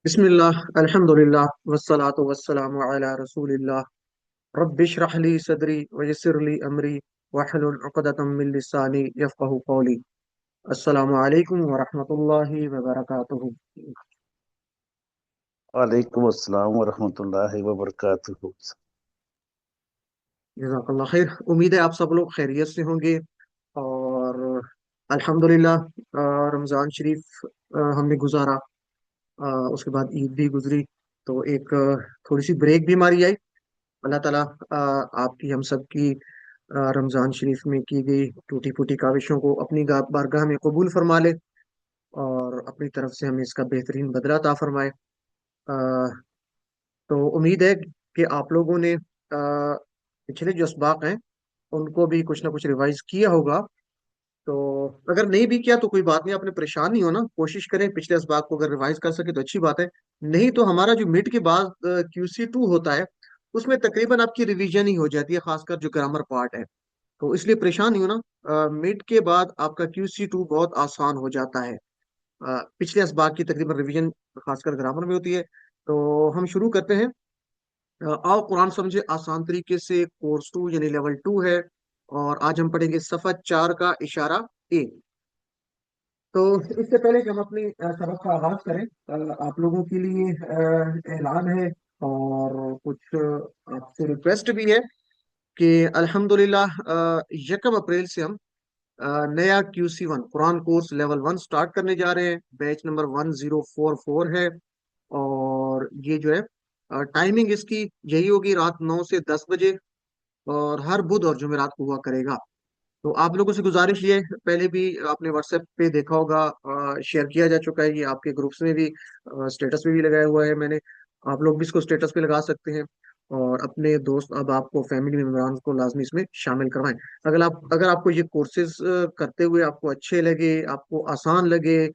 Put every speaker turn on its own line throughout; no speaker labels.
बिस्मिल्लाह अल्हम्दुलिल्लाह वस्सलातु वस्सलामु अला रसूलिल्लाह रब्बिश रह ली सदरी वयस्सिर ली अमरी वहलुल उक़दतम मिन लिसानी यफ़क़हू क़ौली। अस्सलामु अलैकुम व रहमतुल्लाहि व बरकातुहू।
वालेकुम अस्सलाम वरहमतुल्लाहि वबरकातुहू।
जज़ाकल्लाह खैर। उम्मीद है आप सब लोग खैरियत से होंगे। और अल्हम्दुलिल्लाह रमज़ान शरीफ हमने गुजारा। उसके बाद ईद भी गुजरी। तो एक थोड़ी सी ब्रेक भी हमारी आई। अल्लाह ताला आपकी हम सब की रमज़ान शरीफ में की गई टूटी फूटी काविशों को अपनी बारगाह में कबूल फरमा ले और अपनी तरफ से हमें इसका बेहतरीन बदला अता फरमाए। तो उम्मीद है कि आप लोगों ने पिछले जो असबाक हैं उनको भी कुछ ना कुछ रिवाइज किया होगा। तो अगर नहीं भी किया तो कोई बात नहीं, आपने परेशान नहीं होना। कोशिश करें पिछले असबाक को अगर रिवाइज कर सके तो अच्छी बात है। नहीं तो हमारा जो मिड के बाद QC2 होता है उसमें तकरीबन आपकी रिवीजन ही हो जाती है, खासकर जो ग्रामर पार्ट है। तो इसलिए परेशान नहीं होना। मिड के बाद आपका QC2 बहुत आसान हो जाता है। पिछले असबाक की तकरीबन रिवीजन खासकर ग्रामर में होती है। तो हम शुरू करते हैं। आओ कुरान समझे आसान तरीके से, कोर्स 2 यानी लेवल 2 है। और आज हम पढ़ेंगे सफ़ा 4 का इशारा ए। तो इससे पहले कि हम अपनी सबक का आगाज करें, आप लोगों के लिए ऐलान है और कुछ आपसे रिक्वेस्ट भी है कि अल्हम्दुलिल्लाह 1 अप्रैल से हम नया QC1 Quran course level 1 start करने जा रहे हैं। बैच नंबर 1044 है। और ये जो है टाइमिंग इसकी यही होगी, रात 9 से 10 बजे। और हर बुध और जुमेरात को हुआ करेगा। तो आप लोगों से गुजारिश ये है, पहले भी आपने व्हाट्सएप पे देखा होगा, शेयर किया जा चुका है, ये आपके ग्रुप्स में भी स्टेटस पे भी लगाया हुआ है मैंने। आप लोग भी इसको स्टेटस पे लगा सकते हैं और अपने दोस्त अब आपको फैमिली मेम्बर्स को लाजमी इसमें शामिल करवाएं। अगर आपको ये कोर्सेज करते हुए आपको अच्छे लगे, आपको आसान लगे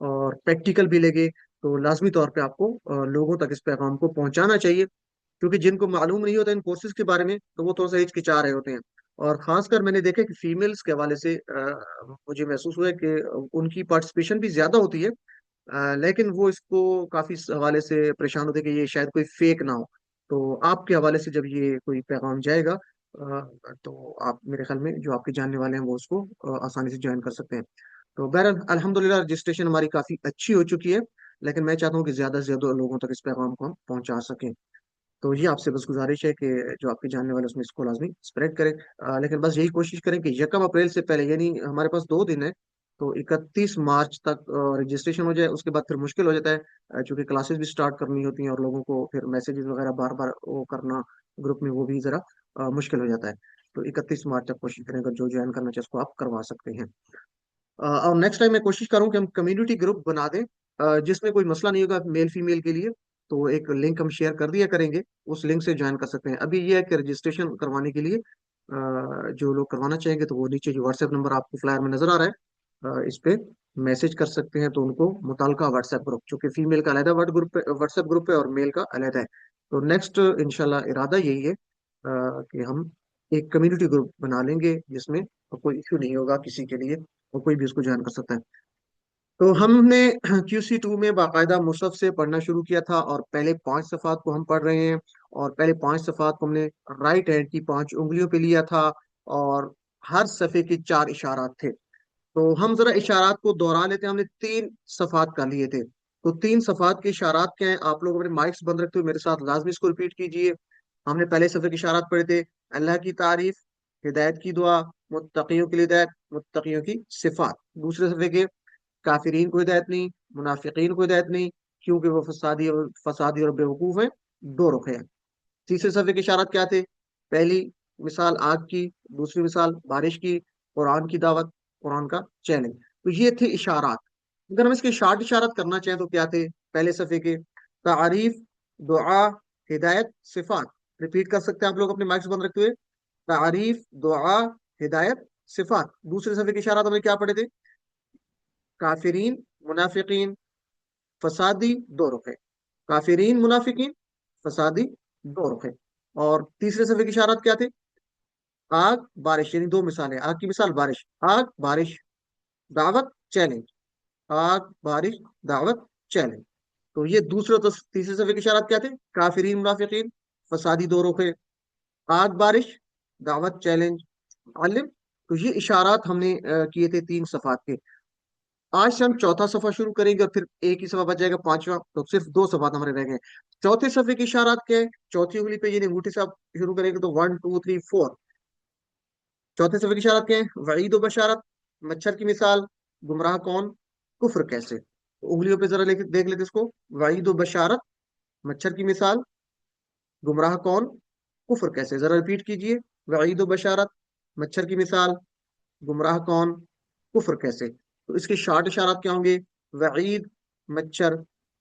और प्रैक्टिकल भी लगे, तो लाजमी तौर पे आपको लोगों तक इस पैगाम को पहुंचाना चाहिए। क्योंकि जिनको मालूम नहीं होता इन कोर्सेज के बारे में तो वो थोड़ा सा हिचकिचा रहे होते हैं। और खासकर मैंने देखा कि फीमेल्स के हवाले से मुझे महसूस हुआ है कि उनकी पार्टिसिपेशन भी ज्यादा होती है। लेकिन वो इसको काफी इस हवाले से परेशान होते हैं कि ये शायद कोई फेक ना हो। तो आपके हवाले से जब ये कोई पैगाम जाएगा तो आप मेरे ख्याल में जो आपके जानने वाले हैं वो उसको आसानी से ज्वाइन कर सकते हैं। तो बहरहाल अल्हम्दुलिल्लाह रजिस्ट्रेशन हमारी काफी अच्छी हो चुकी है। लेकिन मैं चाहता हूँ कि ज्यादा से ज्यादा लोगों तक इस पैगाम को हम पहुंचा सकें। तो ये आपसे बस गुजारिश है कि जो आपके जानने वाले हैं, उसमें इसको लाजमी स्प्रेड करें। लेकिन बस यही कोशिश करें कि 1 अप्रैल से पहले, यानी हमारे पास 2 दिन है, तो 31 मार्च तक रजिस्ट्रेशन हो जाए। उसके बाद फिर मुश्किल हो जाता है, चूंकि क्लासेस भी स्टार्ट करनी होती हैं और लोगों को फिर मैसेजेस वगैरह बार बार वो करना ग्रुप में, वो भी जरा मुश्किल हो जाता है। तो 31 मार्च तक कोशिश करें, अगर जो ज्वाइन करना चाहे उसको आप करवा सकते हैं। और नेक्स्ट टाइम मैं कोशिश करूँ कि हम कम्युनिटी ग्रुप बना दें जिसमें कोई मसला नहीं होगा मेल फीमेल के लिए। तो एक लिंक हम शेयर कर दिया करेंगे, उस लिंक से ज्वाइन कर सकते हैं। अभी ये है कि रजिस्ट्रेशन करवाने के लिए जो लोग करवाना चाहेंगे तो वो नीचे जो व्हाट्सएप नंबर आपको फ्लायर में नजर आ रहा है इस पे मैसेज कर सकते हैं। तो उनको मुताल्का व्हाट्सएप ग्रुप, चूंकि फीमेल का अलहदा व्हाट्सएप ग्रुप है और मेल का अलहदा है। तो नेक्स्ट इंशाल्लाह इरादा यही है कि हम एक कम्युनिटी ग्रुप बना लेंगे जिसमें कोई इश्यू नहीं होगा किसी के लिए और कोई भी उसको ज्वाइन कर सकता है। तो हमने QC2 में बाकायदा मुसहफ से पढ़ना शुरू किया था और पहले 5 सफ़ात को हम पढ़ रहे हैं। और पहले 5 सफ़ात को हमने राइट हैंड की 5 उंगलियों पे लिया था। और हर सफ़े के 4 इशारात थे। तो हम जरा इशारात को दोहरा लेते हैं। हमने 3 सफ़ात कर लिए थे। तो 3 सफ़ात के इशारात क्या हैं, आप लोग अपने माइक्स बंद रखते हुए मेरे साथ लाजमी इसको रिपीट कीजिए। हमने पहले सफ़े के इशारात पढ़े थे। अल्लाह की तारीफ, हिदायत की दुआ, मुत्तकियों की हिदायत, मुत्तकियों की सिफात। दूसरे सफ़े के काफिरीन को हिदायत नहीं, मुनाफिकीन को हिदायत नहीं, क्योंकि वो फसादी और बेवकूफ हैं, दो रुख हैं। तीसरे सफ़े के इशारात क्या थे? पहली मिसाल आग की, दूसरी मिसाल बारिश की, कुरान की दावत, कुरान का चैलेंज। तो ये थे इशारात। अगर हम इसके शार्ट इशारात करना चाहें तो क्या थे? पहले सफ़े के तारीफ, दुआ, हिदायत, सिफात। रिपीट कर सकते हैं आप लोग अपने माइक्स बंद रखते हुए। तारीफ, दुआ, हिदायत, सिफात। दूसरे सफ़े के इशारात हमने क्या पढ़े थे? काफिरीन, मुनाफिकीन, फसादी, दो रुख है। काफिरीन, मुनाफिकीन, फसादी, दो रुख है। और तीसरे सफ़े की इशारत क्या थे? आग, बारिश, यानी 2 मिसालें। आग की मिसाल बारिश, आग, बारिश, दावत, चैलेंज। आग, बारिश, दावत, चैलेंज। تو یہ دوسرے تو تیسرے صفحے کے اشارات کیا تھے؟ کافرین، منافقین، فسادی دو رخ، آگ بارش، دعوت چیلنج، علم. تو یہ اشارات ہم نے کیے تھے 3 صفحات کے. آج سے ہم چوتھا صفحہ شروع کریں گے اور پھر ایک ہی صفحہ بچ جائے گا پانچواں، تو صرف 2 صفحات ہمارے رہ گئے. چوتھے صفحے کے اشارات کیا ہے؟ چوتھی انگلی پہ یعنی انگوٹھی سے آپ شروع کریں گے تو 1 2 3 4. چوتھے صفحے کی اشارات کیا ہے؟ وعید و بشارت، مچھر کی مثال، گمراہ کون، کفر کیسے. تو انگلیوں پہ ذرا دیکھ لیتے اس کو. وعید و بشارت، مچھر کی مثال، گمراہ کون، کفر کیسے. ذرا ریپیٹ کیجئے. وعید و بشارت، مچھر کی مثال، گمراہ کون، کفر کیسے. تو اس کے شارٹ اشارات کیا ہوں گے؟ وعید، مچھر،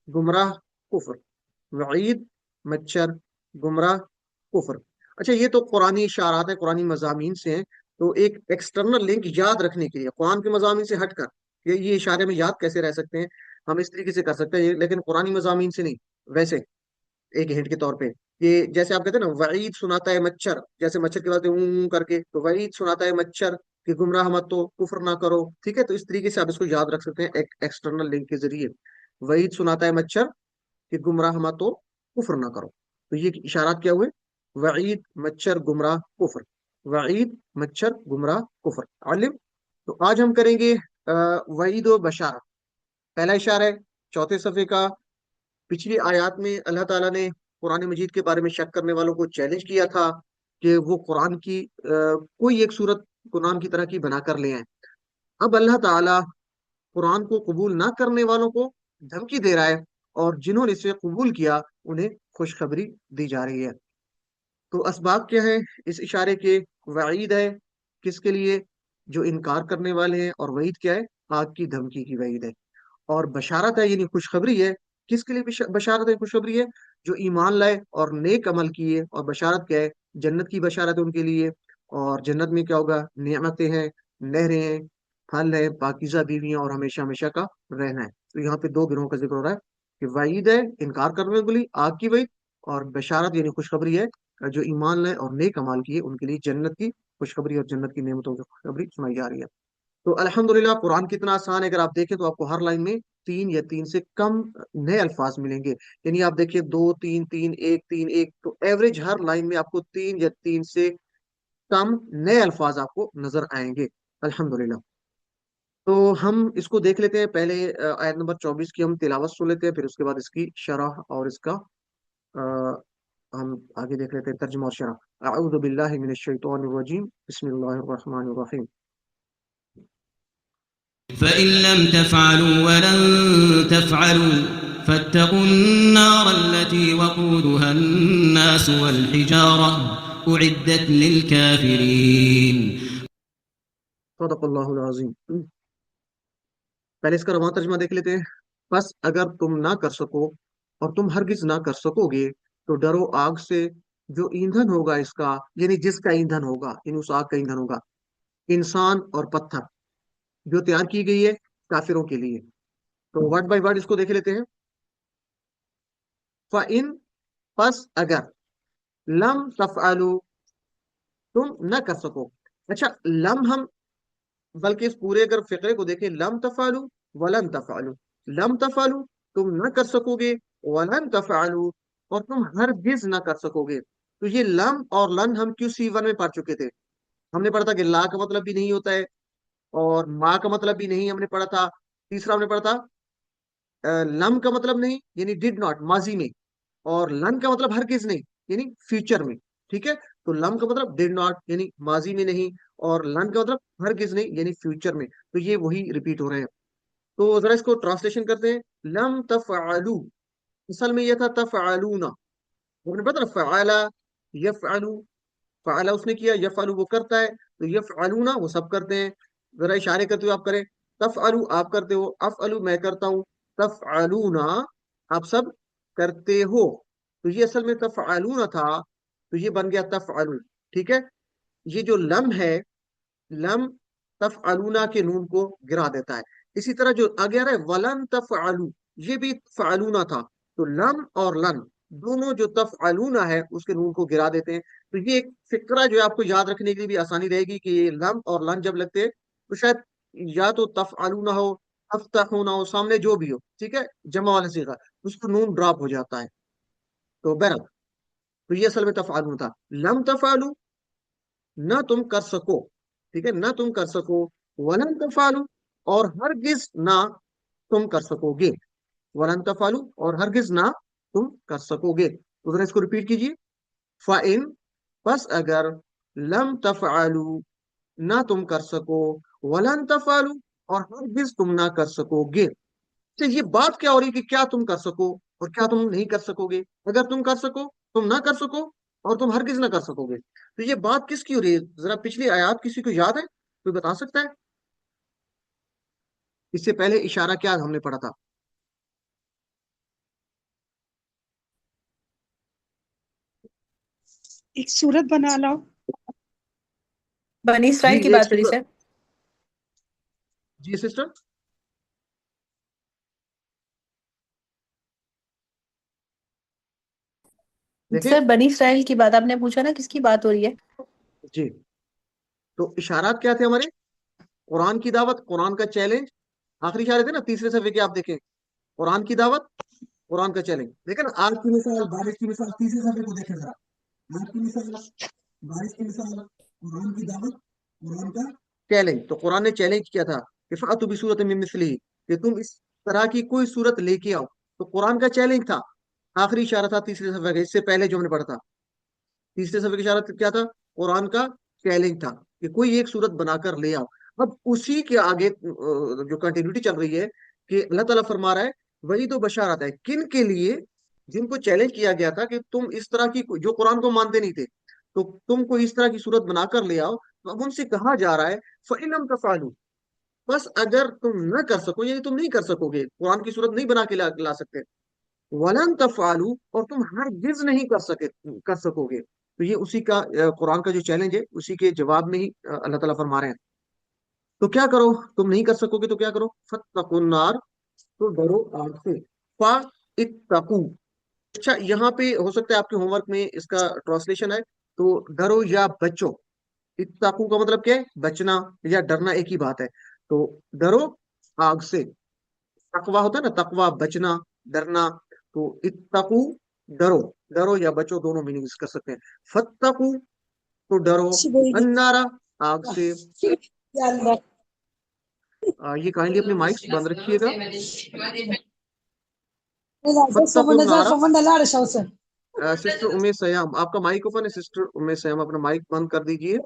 گمراہ، کفر. وعید، مچھر، گمراہ، کفر. اچھا یہ تو قرآنی اشارات ہیں، قرآنی مضامین سے ہیں. تو ایک ایکسٹرنل لنک یاد رکھنے کے لیے قرآن کے مضامین سے ہٹ کر یہ اشارے میں یاد کیسے رہ سکتے ہیں؟ ہم اس طریقے سے کر سکتے ہیں لیکن قرآنی مضامین سے نہیں. ویسے ایک ہنٹ کے طور پہ کہ جیسے آپ کہتے ہیں نا وعید سناتا ہے مچھر، جیسے مچھر کے بعد اون کر کے، تو وعید سناتا ہے مچھر کہ گمراہ مت تو کفر نہ کرو. ٹھیک ہے، تو اس طریقے سے آپ اس کو یاد رکھ سکتے ہیں ایک ایکسٹرنل لنک کے ذریعے. وعید سناتا ہے مچھر کہ گمراہ مت تو کفر نہ کرو. تو یہ اشارات کیا ہوئے؟ وعید، مچھر، گمراہ، کفر. وعید، مچھر، گمراہ، کفر، علم. تو آج ہم کریں گے وعید و بشارت. پہلا اشارہ ہے چوتھے صفحے کا. پچھلی آیات میں اللہ تعالیٰ نے قرآن مجید کے بارے میں شک کرنے والوں کو چیلنج کیا تھا کہ وہ قرآن کی کوئی ایک صورت قرآن کی طرح کی بنا کر لے آئیں. اب اللہ تعالیٰ قرآن کو قبول نہ کرنے والوں کو دھمکی دے رہا ہے، اور جنہوں نے اسے قبول کیا انہیں خوشخبری دی جا رہی ہے. تو اسباب کیا ہے اس اشارے کے؟ وعید ہے کس کے لیے؟ جو انکار کرنے والے ہیں. اور وعید کیا ہے؟ آگ کی دھمکی کی وعید ہے. اور بشارت ہے یعنی خوشخبری ہے. کس کے لیے بشارت ہے، خوشخبری ہے؟ جو ایمان لائے اور نیک عمل کیے. اور بشارت کیا ہے؟ جنت کی بشارت ہے ان کے لیے. اور جنت میں کیا ہوگا؟ نعمتیں ہیں، نہریں ہیں، پھل ہے، پاکیزہ بیویاں، اور ہمیشہ ہمیشہ کا رہنا ہے. تو یہاں پہ 2 گروہوں کا ذکر ہو رہا ہے کہ وعید ہے انکار کرنے والی آگ کی وعید، اور بشارت یعنی خوشخبری ہے جو ایمان لائے اور نیک عمل کیے ان کے لیے جنت کی خوشخبری اور جنت کی نعمتوں کی خوشخبری سنائی جا رہی ہے. تو الحمدللہ قرآن کتنا آسان ہے. اگر آپ دیکھیں تو آپ کو ہر لائن میں 3 یا 3 سے کم نئے الفاظ ملیں گے. یعنی آپ دیکھیں 2 3 3 1 3 1، تو ایوریج ہر لائن میں آپ کو 3 یا 3 سے کم نئے الفاظ آپ کو نظر آئیں گے. الحمدللہ. تو ہم اس کو دیکھ لیتے ہیں. پہلے آیت نمبر 24 کی ہم تلاوت سن لیتے ہیں، پھر اس کے بعد اس کی شرح اور اس کا ہم آگے دیکھ لیتے ہیں ترجمہ اور شرح. اعوذ باللہ من الشیطان الرجیم، بسم اللہ الرحمن الرحیم.
فإن لم تفعلوا ولن تفعلوا فاتقوا النار التي وقودها الناس والحجارة أعدت للكافرين.
صدق اللہ العظیم. پہلے اس کا رواں ترجمہ دیکھ لیتے ہیں. بس اگر تم نہ کر سکو اور تم ہرگز نہ کر سکو گے تو ڈرو آگ سے جو ایندھن ہوگا اس کا، یعنی جس کا ایندھن ہوگا، یعنی اس آگ کا ایندھن ہوگا انسان اور پتھر، جو تیار کی گئی ہے کافروں کے لیے. تو ورڈ بائی ورڈ اس کو دیکھ لیتے ہیں. فَإِن، پس اگر، لم تفعلوا، تم نہ کر سکو. اچھا لم ہم بلکہ اس پورے اگر فقرے کو دیکھیں، لم تفعلوا ولن تفعلوا. لم تفعلوا تم نہ کر سکو گے، ولن تفعلوا اور تم ہرگز نہ کر سکو گے. تو یہ لم اور لن ہم کیوں سی 1 میں پڑھ چکے تھے. ہم نے پڑھا تھا کہ لا کا مطلب بھی نہیں ہوتا ہے، اور ما کا مطلب بھی نہیں ہم نے پڑھا تھا. تیسرا ہم نے پڑھا تھا لم کا مطلب نہیں یعنی ڈڈ ناٹ ماضی میں، اور لن کا مطلب ہرگز نہیں یعنی فیوچر میں. ٹھیک ہے، تو لم کا مطلب ڈڈ ناٹ یعنی ماضی میں نہیں، اور لن کا مطلب ہرگز نہیں یعنی فیوچر میں. تو یہ وہی ریپیٹ ہو رہے ہیں. تو ذرا اس کو ٹرانسلیشن کرتے ہیں. لم تفعلوا اصل میں یہ تھا تفعلون. وہ نے پتا فعل یفعلوا، فعل اس نے کیا، یفعلوا وہ کرتا ہے، تو یفعلون وہ سب کرتے ہیں. ذرا اشارے کرتے ہوئے آپ کریں. تفعلوا آپ کرتے ہو، افعلوا میں کرتا ہوں، تفعلون آپ سب کرتے ہو. تو یہ اصل میں تفعلون تھا، تو یہ بن گیا تفعلوا. ٹھیک ہے، یہ جو لم ہے، لم تفعلون کے نون کو گرا دیتا ہے. اسی طرح جو آگے آ رہا ہے ولن تفعلوا، یہ بھی فعلون تھا. تو لم اور لن دونوں جو تفعلون ہے اس کے نون کو گرا دیتے ہیں. تو یہ ایک فقرہ جو ہے آپ کو یاد رکھنے کے لیے بھی آسانی رہے گی کہ یہ لم اور لن جب لگتے ہیں تو شاید یا تو تفعلون ہو अफ्ताहूना हो, सामने जो भी हो, ठीक है, जमा वाला सीगा, उसको नून ड्रॉप हो जाता है। तो बहरहाल, तो ये असल में तफआलू था। लम तफालू, न तुम कर सको, ठीक है, न तुम कर सको। वलन तफालू, और हरगिज ना तुम कर सकोगे। वलन तफालू, और हरगिज ना तुम कर सकोगे। तो जरा इसको रिपीट कीजिए। फाइन, बस अगर, लम तफालू, ना तुम कर सको, वलन तफालू, और हरगिज तुम ना कर सकोगे। तो ये बात क्या हो रही है कि क्या तुम कर सको और क्या तुम नहीं कर सकोगे। अगर तुम कर सको, तुम ना कर सको, और तुम हरगिज ना कर सकोगे। तो ये बात किसकी हो रही है? जरा पिछली आयत किसी को याद है? कोई बता सकता है? इससे पहले इशारा क्या हमने पढ़ा था?
एक सूरत बना लो।
बनी
जी,
इसराइल की
एक
बात हो रही
सूरत।
सर।
जी सिस्टर। देखें।
सर बनी इसराइल की बात आपने पूछा ना, किसकी बात हो रही है?
जी, तो इशारात क्या थे हमारे? कुरान की दावत, कुरान का चैलेंज। आखिरी इशारे थे ना, तीसरे सफे के, आप देखें। कुरान की दावत, कुरान का चैलेंज, देखें ना। आग की मिसाल, बारिश की मिसाल, तीसरे सफे को देखें जरा। आग की मिसाल, बारिश की मिसाल, कुरान की दावत, कुरान का चैलेंज। तो कुरान ने चैलेंज किया था कि फातु भी सूरत में मिसली, कि तुम इस तरह की कोई सूरत लेके आओ। तो कुरान का चैलेंज था। आखिरी इशारा था तीसरे सफे का, इससे पहले जो हमने पढ़ा था। तीसरे सफे की इशारत क्या था? कुरान का चैलेंज था कि कोई एक सूरत बनाकर ले आओ। अब उसी के आगे जो कंटिन्यूटी चल रही है, कि अल्लाह ताला फरमा रहा है, वही तो बशारत है किन के लिए? जिनको चैलेंज किया गया था कि तुम इस तरह की, जो कुरान को मानते नहीं थे, तो तुम कोई इस तरह की सूरत बनाकर ले आओ। तो अब उनसे कहा जा रहा है, फ़इलम तफ़अलू, बस अगर तुम न कर सको, यानी तुम नहीं कर सकोगे, कुरान की सूरत नहीं बना के ला सकते। वलन तफ़अलू, और तुम हरगिज नहीं कर सकोगे। तो ये उसी का कुरान का जो चैलेंज है, उसी के जवाब में ही अल्लाह ताला फरमा रहे हैं। तो क्या करो? तुम नहीं कर सकोगे तो क्या करो? फत्तकुन नार, तो डरो आग से। फा इत्तकू, अच्छा, यहाँ पे हो सकता है आपके होमवर्क में इसका ट्रांसलेशन है। तो डरो या बचो। इत्तकू का मतलब क्या है? बचना या डरना, एक ही बात है। तो डरो आग से। तकवा होता है ना, तकवा बचना, डरना। तो इत्तकू, डरो, डरो या बचो दोनों मीनिंग कर सकते हैं। फत्तकू, तो डरो,
शिवेगी
अन्नारा, आग से।
याल्ला
ये काइंडली अपने माइक्स बंद रखिएगा।
Ila
फत्तकू
someone that
नारा।
someone that lot of
sister उमे सयाम, आपका माइक ओपन है? सिस्टर उमे सयाम, अपना माइक बंद कर दीजिए।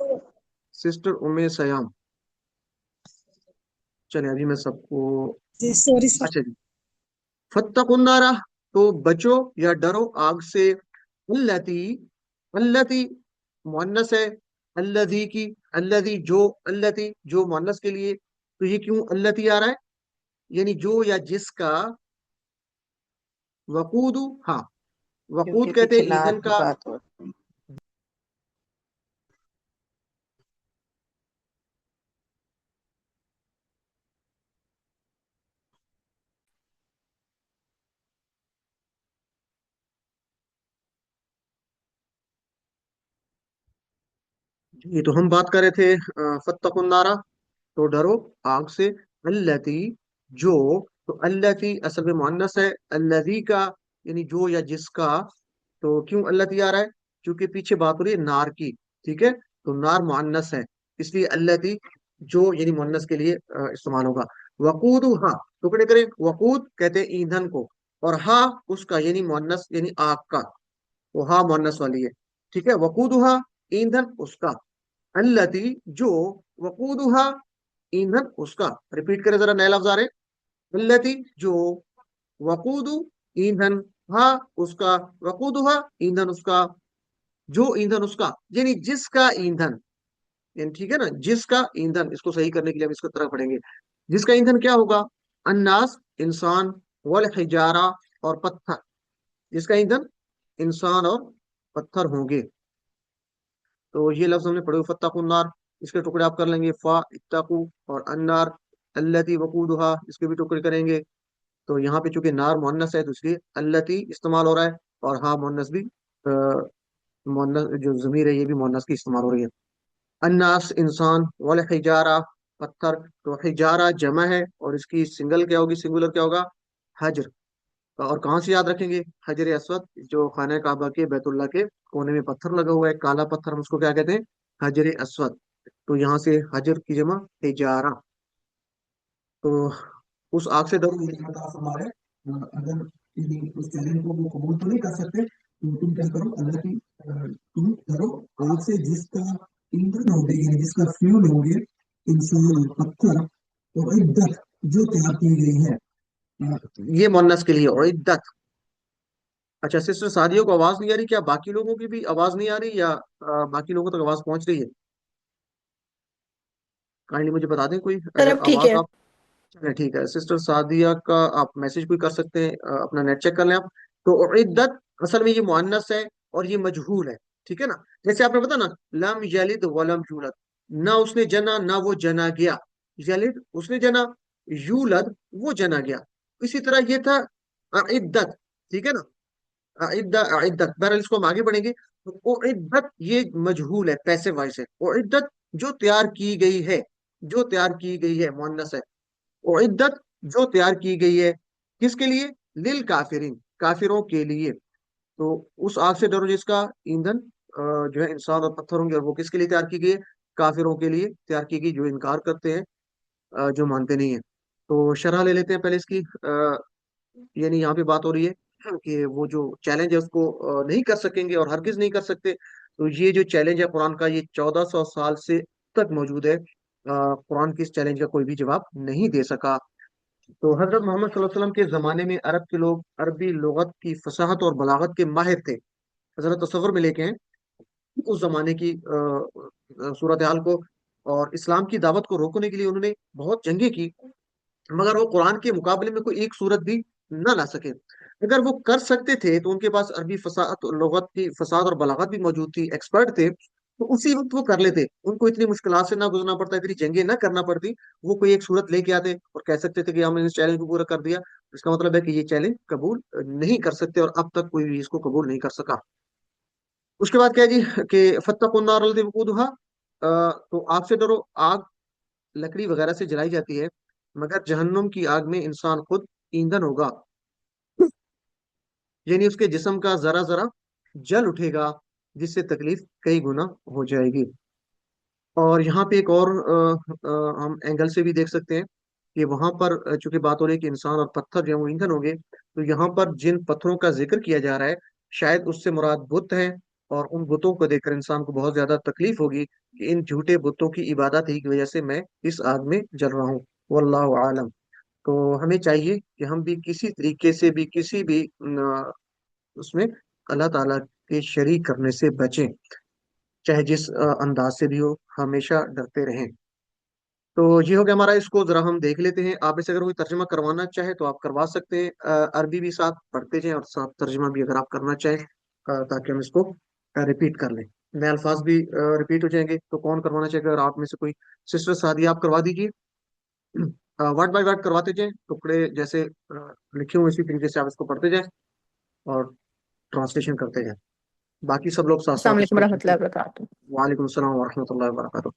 सिस्टर उमे सयाम। चलिए, अभी मैं सबको,
sorry sir.
अच्छा जी। फत्तकुन नारा, तो बचो या डरो आग से। अल्लती, अल्लती मुअन्नस है, अल्लजी की, अल्लजी जो, अल्लती जो मुअन्नस के लिए। तो ये क्यों अल्लती आ रहा है? यानी जो या जिसका, वकूदु, हाँ,
क्योंकि
वकूद कहते
पीछे
हैं
नार
ईंधन
की
का।
बात हो रही है।
ये तो हम बात कर रहे थे फत्तकुन नारा, तो डरो आग से। अल्लती, जो, तो अल्लती असल में मुअन्नस है, अल्लजी का, यानी जो या जिसका। तो क्यों अल्लती आ रहा है? क्योंकि पीछे बात हो रही है नार की, ठीक है। तो नार मुअन्नस है, इसलिए अल्लती जो यानी मुअन्नस के लिए इस्तेमाल होगा। वकूद, हाँ, टुकड़े करें, वकूद कहते हैं ईंधन को, और हा उसका, यानी मुअन्नस, यानी आग का। तो हा मुअन्नस वाली है, ठीक है। वकूदुहा, ईंधन उसका। अल्लती, जो, वकूदुहा, ईंधन उसका। रिपीट करें जरा, नए लफ्ज आ रहे हैं। अल्लती जो, वकूदु ईंधन, हा उसका, वकूदुहा ईंधन उसका, जो ईंधन उसका, यानी जिसका ईंधन, यानी ठीक है ना, जिसका ईंधन। इसको सही करने के लिए हम इसको तरह पढ़ेंगे। जिसका ईंधन क्या होगा? अन्नास, इंसान, वल हिजारा, और पत्थर। जिसका ईंधन इंसान और पत्थर होंगे। तो ये लफ्ज हमने पढ़े, फत्तकुन नार। इसके टुकड़े आप कर लेंगे, फा इत्तकू और अन्नार, अल्लती वकूदुहा, इसके भी टुकड़े करेंगे। तो यहाँ पे चूंकि नार मुअन्नस है, तो इसलिए अल्लती इस्तेमाल हो रहा है, और हाँ मुअन्नस भी, मुअन्नस जो ज़मीर है, ये भी मुअन्नस की इस्तेमाल हो रही है। अन्नास इंसान, वल हिजारा, पत्थर। तो हिजारा जमा है और इसकी सिंगल क्या होगी, सिंगुलर क्या होगा, हजर। और कहाँ से याद रखेंगे, हजर असवद, जो खाना काबा के बैतुल्ला के कोने में पत्थर लगा हुआ है, काला पत्थर, हम उसको क्या कहते हैं, हजर असवद। तो यहाँ से हजर की जमा हिजारा। तो उस आग से डरो, ये अल्लाह फरमा रहा है, अगर उस चैलेंज को वो कबूल तो नहीं कर सकते तो तुम क्या करो, अल्लाह की तुम डरो आग से जिसका ईंधन होगी, यानी जिसका फ्यूल होगी इंसान पत्थर, और इद्दत जो तैयार की गई है, ये मोन्नस के लिए, और इद्दत। अच्छा, सिस्टर सादियों को आवाज नहीं आ रही क्या, बाकी लोगों की भी आवाज नहीं आ रही, या बाकी लोगों तक आवाज पहुंच रही है? काइंडली मुझे बता दें कोई,
सर
अगर
अब ठीक
आवाज
है।
आप। चलिए ठीक है, सिस्टर सादिया का आप मैसेज कोई कर सकते हैं, अपना नेट चेक कर लें आप। तो इद्दत असल में ये मुअन्नस है और ये मजहूल है, ठीक है ना। जैसे आपने बताया ना, लम यलिद वलम यूलद, ना उसने जना ना वो जना गया। यलिद उसने जना, यूलद वो जना गया। इसी तरह ये था इद्दत, ठीक है ना। इद्दत बहरहाल इसको हम आगे बढ़ेंगे। तो इद्दत ये मजहूल है, पैसे वाइज है। और इद्दत जो तैयार की गई है, जो तैयार की गई है, मुअन्नस है। उइद्दत जो तैयार की गई है, किसके लिए, लिल काफिरीन, काफिरों के लिए। तो उस आग से डरो जिसका ईंधन जो है इंसान और पत्थर होंगे, और वो किसके लिए तैयार की गई है, काफिरों के लिए तैयार की गई, जो इनकार करते हैं, जो मानते नहीं है। तो शरह ले लेते हैं पहले इसकी। यानी यहाँ पे बात हो रही है कि वो जो चैलेंज है उसको नहीं कर सकेंगे और हरगिज नहीं कर सकते। तो ये जो चैलेंज है कुरान का, ये 1400 साल से तक मौजूद है। कुरान की इस चैलेंज का कोई भी जवाब नहीं दे सका। तो हजरत मोहम्मद सल्लल्लाहु अलैहि वसल्लम के ज़माने में अरब के लोग अरबी लुगत की फसाहत और बलागत के माहिर थे। हजरत तसव्वुर में लेके हैं उस जमाने की सूरत हाल को। और इस्लाम की दावत को रोकने के लिए उन्होंने बहुत जंगें की, मगर वो कुरान के मुकाबले में कोई एक सूरत भी न ला सके। अगर वो कर सकते थे तो उनके पास अरबी फसाहत और लुगत की फसाहत और बलागत भी मौजूद थी, एक्सपर्ट थे, तो उसी वक्त वो कर लेते, उनको इतनी मुश्किलात से ना गुजरना पड़ता, इतनी जंगें ना करना पड़ती। वो कोई एक सूरत लेके आते और कह सकते थे कि हमने इस चैलेंज को पूरा कर दिया। इसका मतलब है कि ये चैलेंज कबूल नहीं कर सकते, और अब तक कोई भी इसको कबूल नहीं कर सका। उसके बाद क्या है जी, कि फत्तकुन नार लज़ी वक़ूदुहा, तो आग से डरो। आग लकड़ी वगैरह से जलाई जाती है, मगर जहन्नुम की आग में इंसान खुद ईंधन होगा, यानी उसके जिस्म का जरा जरा जल उठेगा, जिससे तकलीफ कई गुना हो जाएगी। और यहाँ पे एक और हम एंगल से भी देख सकते हैं कि वहां पर चूंकि बात हो रही है कि इंसान और पत्थर जो है वो ईंधन होंगे, तो यहाँ पर जिन पत्थरों का जिक्र किया जा रहा है, शायद उससे मुराद बुत है। और उन बुतों को देखकर इंसान को बहुत ज्यादा तकलीफ होगी कि इन झूठे बुतों की इबादत ही की वजह से मैं इस आग में जल रहा हूँ। वल्लाहु आलम। तो हमें चाहिए कि हम भी किसी तरीके से भी, किसी भी उसमें अल्लाह ताला के शरीक करने से बचें, चाहे जिस अंदाज से भी हो, हमेशा डरते रहें। तो ये हो गया हमारा, इसको जरा हम देख लेते हैं। आप इसे अगर कोई तर्जमा करवाना चाहे तो आप करवा सकते हैं, अरबी भी साथ पढ़ते जाएं और साथ तर्जमा भी अगर आप करना चाहें, ताकि हम इसको रिपीट कर लें, नए अल्फाज भी रिपीट हो जाएंगे। तो कौन करवाना चाहेगा, अगर आप में से कोई, सिस्टर सादिया आप करवा दीजिए। वर्ड बाय वर्ड करवाते जाएं, टुकड़े जैसे लिखे हुए इसी तरीके से आप इसको पढ़ते जाएं और ट्रांसलेशन करते जाएं। बाकी सब लोग साथ
अस्सलाम
साथ
वालेकुम
इसको
रहमतुल्लाहि व बरकातुहू।
वालेकुम सलाम वरहमतुल्लाहि वबरकातुह।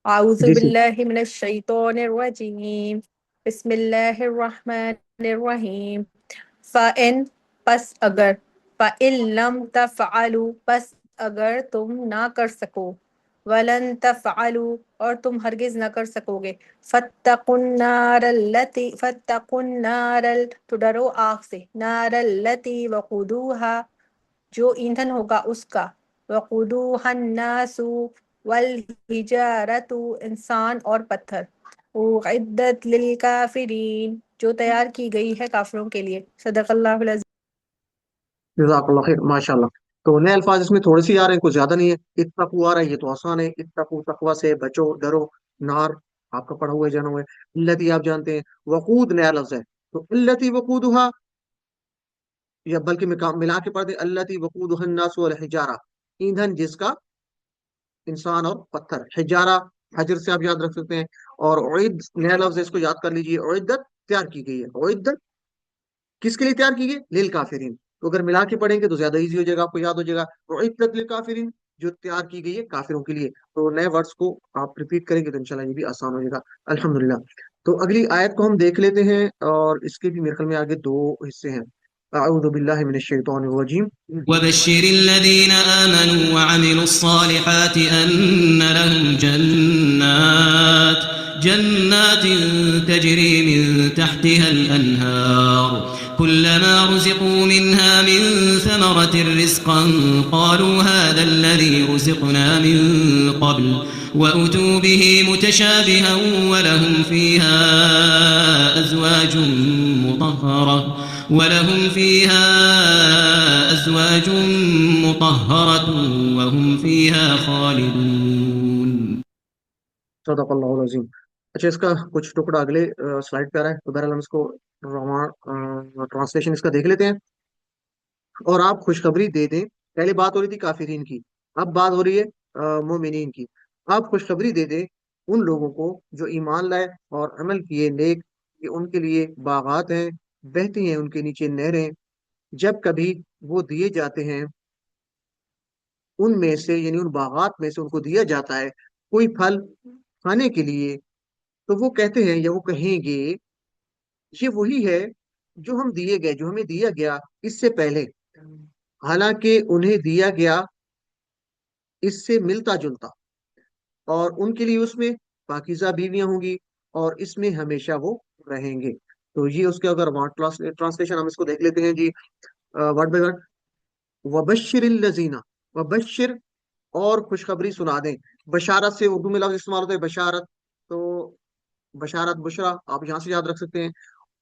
आऊज़ु
जी सी।
बिल्लाहि मिनश शैतानिर रजीम। बिस्मिल्लाहिर रहमानिर रहीम। फ़इन, पस अगर, फ़इन लम तफ़अलू, पस अगर तुम ना कर सको, वलन तफ़अलू, और तुम हरगिज ना कर सकोगे, फत्तकुन नारल, तो डरो आग से, नारल लती वक़ूदूहा, जो ईंधन होगा उसका, वक़ूदूहन नासु वल हिजारतु, इंसान और पत्थर, उइद्दत लिल काफिरीन, जो तैयार की गई है काफिरों के लिए। सदक़ल्लाहुल अज़ीम।
जज़ाकल्लाह खैर, माशाल्लाह। तो नए अल्फाज इसमें थोड़े से ही आ रहे हैं, कुछ ज्यादा नहीं है। इत्तकू आ रहा है, ये तो आसान है, इत्तकू तकवा से बचो, डरो। नार आपका पढ़ा हुआ है, जाना हुआ है। इल्लती आप जानते हैं, वकूद नया लफ्ज है। तो इल्लती वकूदुहा, या बल्कि मिला के पढ़ दे, अल्लती वकूदुहा अन्नास वल हिजारा, ईंधन जिसका इंसान और पत्थर, हिजारा हजर से आप याद रख सकते हैं। और उइद नया लफ्ज है, इसको याद कर लीजिए, उइद्दत तैयार की गई है। उइद्दत किसके लिए तैयार की गई, लिल काफिरीन। तो अगर मिला के पढ़ेंगे तो ज्यादा इजी हो जाएगा, आपको याद हो जाएगा। उइद्दत लिल काफिरीन, جو تیار کی گئی ہے کافروں کے لیے. تو نئے ورڈز کو آپ ریپیٹ کریں گے تو انشاءاللہ یہ بھی آسان ہو جائے گا. الحمدللہ. تو اگلی آیت کو ہم دیکھ لیتے ہیں، اور اس کے بھی میرے خیال میں آگے دو حصے ہیں. اعوذ باللہ من الشیطان الرجیم.
وبشر الذين آمنوا وعملوا الصالحات أن لهم جنات تجري من تحتها الأنهار كلما رزقوا منها من ثمرة رزقا قالوا هذا الذي رزقنا من قبل وأتوا به متشابها ولهم فيها أزواج مطهرة وهم فيها خالدون.
صدق اللہ العظیم. اچھا، اس کا کچھ ٹکڑا اگلے سلائڈ پہ آ رہا ہے، تو بہرحال ہم اس کو ٹرانسلیشن اس کا دیکھ لیتے ہیں. اور آپ خوشخبری دے دیں. پہلے بات ہو رہی تھی کافرین کی، اب بات ہو رہی ہے مومنین کی. آپ خوشخبری دے دیں ان لوگوں کو جو ایمان لائے اور عمل کیے نیک، کہ ان کے لیے باغات ہیں، بہتی ہیں ان کے نیچے نہریں، جب کبھی وہ دیے جاتے ہیں ان میں سے، یعنی ان باغات میں سے ان کو دیا جاتا ہے کوئی پھل کھانے کے لیے، تو وہ کہتے ہیں یا وہ کہیں گے یہ وہی ہے جو ہم دیے گئے، جو ہمیں دیا گیا اس سے پہلے، حالانکہ انہیں دیا گیا اس سے ملتا جلتا، اور ان کے لیے اس میں پاکیزہ بیویاں ہوں گی اور اس میں ہمیشہ وہ رہیں گے. تو یہ اس کے اگر ٹرانسلیشن ہم اس کو دیکھ لیتے ہیں جی، ورڈ بائی ورڈ. وبشر الذین، وبشر اور خوشخبری سنا دیں. بشارت سے اردو میں لفظ استعمال ہوتا ہے بشارت، تو بشارت بشرا آپ یہاں سے یاد رکھ سکتے ہیں.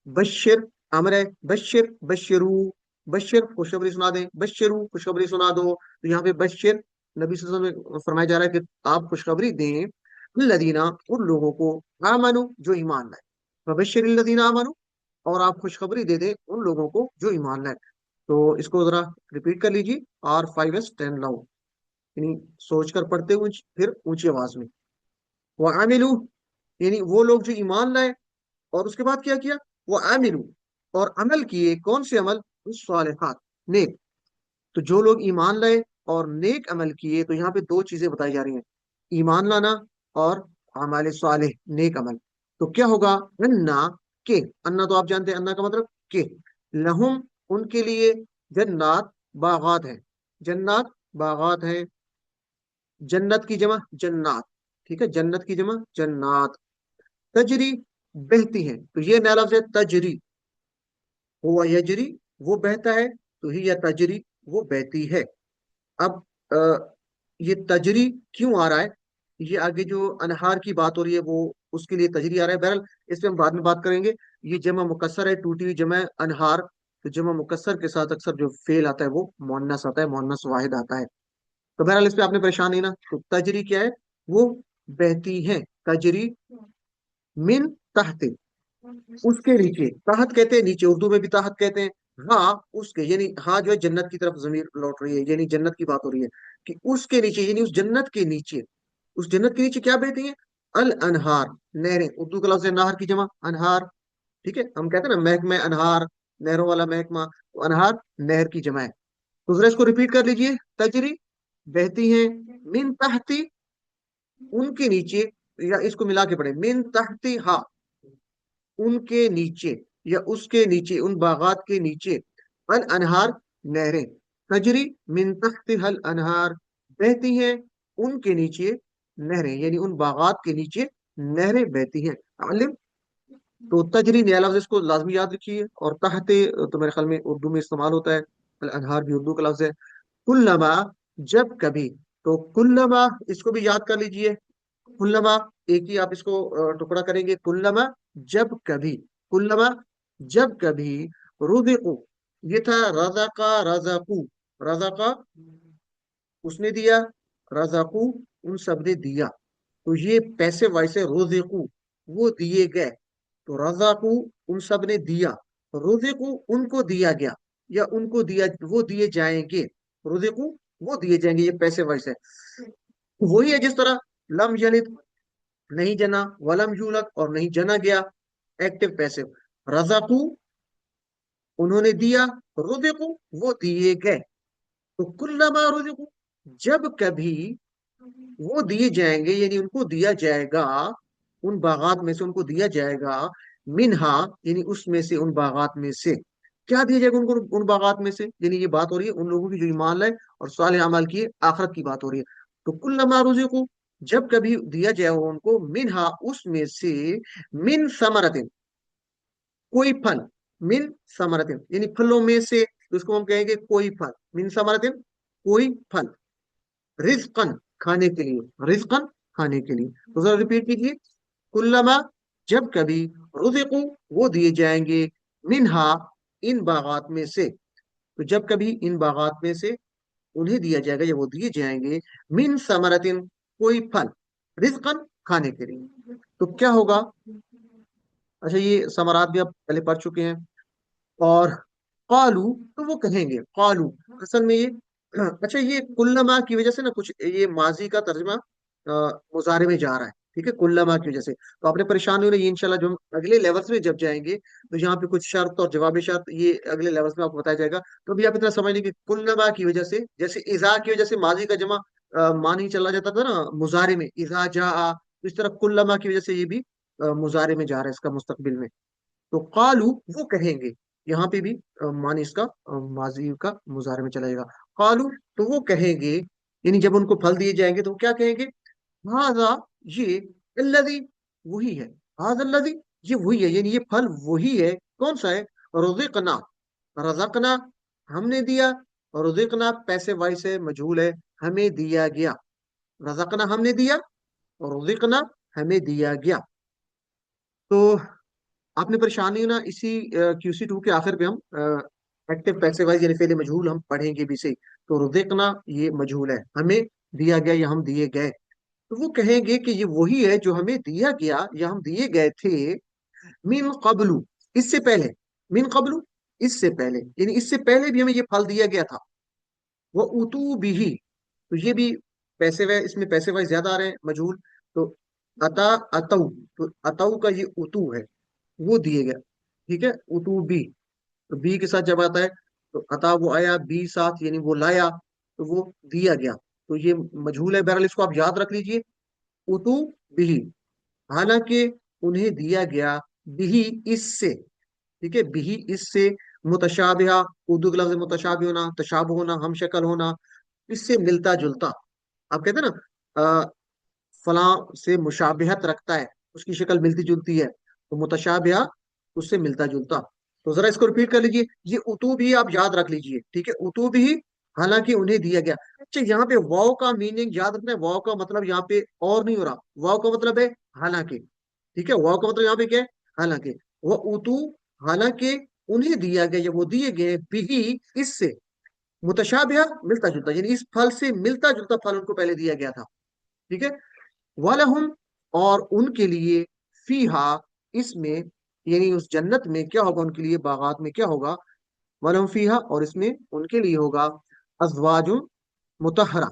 بشر امر ہے، بشر بشرو، بشر خوشخبری سنا دیں، بشرو خوشخبری سنا دو. تو یہاں پہ بشر نبی صلی اللہ علیہ وسلم میں فرمایا جا رہا ہے کہ آپ خوشخبری دیں الذین، ان لوگوں کو، آمنو جو ایمان لائے. وبشر الذین آمنو، اور آپ خوشخبری دے دیں ان لوگوں کو جو ایمان لائے. تو اس کو ذرا ریپیٹ کر لیجیے. R5S10 لاؤ، یعنی سوچ کر پڑھتے ہوئے پھر اونچی آواز میں. وعملو، یعنی وہ لوگ جو ایمان لائے اور اس کے بعد کیا کیا، وہ عاملو اور عمل کیے. کون سے عمل؟ الصالحات، نیک. تو جو لوگ ایمان لائے اور نیک عمل کیے، تو یہاں پہ دو چیزیں بتائی جا رہی ہیں، ایمان لانا اور اعمال صالح، نیک عمل. تو کیا ہوگا؟ انا، کہ انا تو آپ جانتے ہیں انا کا مطلب کہ، لہم ان کے لیے، جنات باغات ہیں، جنات باغات ہیں. جنت کی جمع جنات، ٹھیک ہے، جنت کی جمع جنات. تجری بہتی ہیں، تو یہ نیا لفظ ہے تجری. ہوا یجری وہ بہتا ہے، تو ہی یا تجری وہ بہتی ہے. اب یہ تجری کیوں آ رہا ہے؟ یہ آگے جو انہار کی بات ہو رہی ہے وہ اس کے لیے تجری آ رہا ہے. بہرحال اس پہ ہم بعد میں بات کریں گے. یہ جمع مکسر ہے، ٹوٹی ہوئی جمع انہار. تو جمع مکسر کے ساتھ اکثر جو فعل آتا ہے وہ مؤنث آتا ہے، مؤنث واحد آتا ہے. تو بہرحال اس پہ آپ نے پریشان نہیں نا. تو تجری کیا ہے؟ وہ بہتی ہیں. تجری من تحت، اس کے نیچے. تحت کہتے ہیں نیچے، اردو میں بھی تحت کہتے ہیں. ہاں اس کے، یعنی ہاں جو ہے جنت کی طرف ضمیر لوٹ رہی ہے، یعنی جنت کی بات ہو رہی ہے کہ اس کے نیچے، یعنی اس جنت کے نیچے، اس جنت کے نیچے کیا بہتی ہیں؟ الانہار، نہریں. اردو کا لفظ ہے نہر کی جمع انہار، ٹھیک ہے. ہم کہتے ہیں نا محکمہ انہار، نہروں والا محکمہ، تو انہار نہر کی جمع ہے. تو ذرا اس کو ریپیٹ کر لیجئے. تجری بہتی ہیں، من تحتی ان کے نیچے، یا اس کو ملا کے پڑھیں، من تحتی ہا ان کے نیچے، یا اس کے نیچے، ان باغات کے نیچے، الانہار نہریں. تجری من تحتها الانہار، بہتی ہیں ان کے نیچے نہریں، یعنی ان باغات کے نیچے نہریں بہتی ہیں. علم. تو تجری نیا لفظ، اس کو لازمی یاد رکھیے. اور تحت تو میرے خیال میں اردو میں استعمال ہوتا ہے، الانہار بھی اردو کا لفظ ہے. کلما، جب کبھی. تو کلما اس کو بھی یاد کر لیجئے. کلما ایک ہی آپ اس کو ٹکڑا کریں گے. کلما جب کبھی، کلما جب کبھی. رزقو یہ تھا رزقا، رزقو، رزقا اس نے دیا، رزقو ان سب نے دیا. تو یہ پیسے وائسے رزقو وہ دیے گئے. تو رزقو ان سب نے دیا، رزقو ان کو دیا گیا، یا ان کو دیا، وہ دیے جائیں گے. رزقو وہ دیے جائیں گے، یہ پیسے وائس ہے. وہی ہے جس طرح لم یلد نہیں جنا، ولم یولد اور نہیں جنا گیا، ایکٹیو پیسو. رزقو انہوں نے دیا، رزقو وہ دیے گئے. تو کلما رزقو जब कभी वो दिए जाएंगे, यानी उनको दिया जाएगा, उन बागात में से उनको दिया जाएगा, मिनहा यानी उसमें से, उन बागात में से क्या दिया जाएगा उनको, उन बागात में से, यानी ये बात हो रही है उन लोगों की जो ईमान लाए और साले अमल किए, आखिरत की बात हो रही है। तो कुल्लमा रुज़िक़ू, जब कभी दिया जाएगा उनको, मिनहा उसमें से, मिन समरतिन कोई फल, मिन समरतिन यानी फलों में से, तो उसको हम कहेंगे कोई फल, मिन समरतिन कोई फल, रिज्कन खाने के लिए, रिज्कन खाने के लिए। तो जरा रिपीट कीजिए, कुल्लमा जब कभी, रुज़िक़ू वो दिए जाएंगे, मिनहा इन बागात में से, तो जब कभी इन बागात में से उन्हें दिया जाएगा या वो दिए जाएंगे, मिन समरतिन कोई फल, रिज्कन खाने के लिए, तो क्या होगा। अच्छा ये समरात भी आप पहले पढ़ चुके हैं। और कालू, तो वो कहेंगे, कालू असल में ये अच्छा ये कुल्लमा की वजह से ना कुछ ये माजी का तर्जमा मुजारे में जा रहा है, ठीक है, कुल्लमा की वजह से। तो आपने परेशान नहीं होना, ये इंशाल्लाह जो हम अगले लेवल्स में जब जाएंगे तो यहाँ पे कुछ शर्त और जवाबी शर्त ये अगले लेवल्स में आपको बताया जाएगा। तो अभी आप इतना समझ लें कि कुल्लमा की वजह से, जैसे इजा की वजह से माजी का जमा मानी चला जाता था ना मुजारे में, इजा जा, तो इस तरह कुल्लमा की वजह से ये भी मुजारे में जा रहा है इसका मुस्तकबिल में। तो कालू वो कहेंगे, यहाँ पे भी मानी इसका माजी का मुजारे में चला जाएगा। कालू तो वो कहेंगे, यानी जब उनको फल दिए जाएंगे तो वो क्या कहेंगे, हाजा ये, अल्लज़ी वही है, हाजा अल्लज़ी ये वही है, यानी ये फल वही है, कौन सा है, रुज़िक़ना, रज़क़ना हमने दिया, और रुज़िक़ना पैसे वाई से मजहूल है, हमें दिया गया, रज़क़ना हमने दिया, और रुज़िक़ना हमें दिया गया। तो आपने परेशानी ना, इसी QC2 के आखिर पे हम एक्टिव पैसिव वाइज यानी फेले मजहूल हम पढ़ेंगे भी सही। तो रुज़िक़ना ये मजहूल है, हमें दिया गया या हम दिए गए, तो वो कहेंगे कि ये वही है जो हमें दिया गया या हम दिए गए थे, मिन कबलू इससे पहले, मिन कबलू इससे पहले, यानी इससे पहले भी हमें ये फल दिया गया था। वो उतू भी, तो ये भी पैसे वे, इसमें पैसे वाइज ज्यादा आ रहे हैं मजहूल। तो अता, अतऊ, तो अतऊ का ये उतू है, वो दिए गया, ठीक है, उतू बी, तो बी के साथ जब आता है तो अता वो आया, बी साथ यानी वो लाया, तो वो दिया गया, तो ये मजहूल है। बहरहाल इसको आप याद रख लीजिए, उतू बिही, हालांकि उन्हें दिया गया, बिही इससे, ठीक है, बिही इससे, मुतशाबिहा उर्दू के लफ्ज मुतशाबि होना, तशाबु होना, हम शक्ल होना, इससे मिलता जुलता। आप कहते हैं ना फलां से मुशाबिहत रखता है, उसकी शक्ल मिलती जुलती है, तो मुतशाबिहा उससे मिलता जुलता। तो जरा इसको रिपीट कर लीजिए, ये उतू भी आप याद रख लीजिए, ठीक है, उतू भी हालांकि उन्हें दिया गया। अच्छा यहाँ पे वाव का मीनिंग याद रखना है, वाव का मतलब यहाँ पे और नहीं हो रहा, वाव का मतलब है हालांकि, ठीक है, वाव का मतलब यहाँ पे क्या है, हालांकि, वो उतू हालांकि उन्हें दिया गया या वो दिए गए, बिही इससे, मुतशाबिहा मिलता जुलता, यानी इस फल से मिलता जुलता फल उनको पहले दिया गया था, ठीक है। वलहुम और उनके लिए, फीहा इसमें, यानी उस जन्नत में क्या होगा उनके लिए, बागात में क्या होगा, वलहुम फीहा और इसमें उनके लिए होगा, अजवाजुन मुतहरा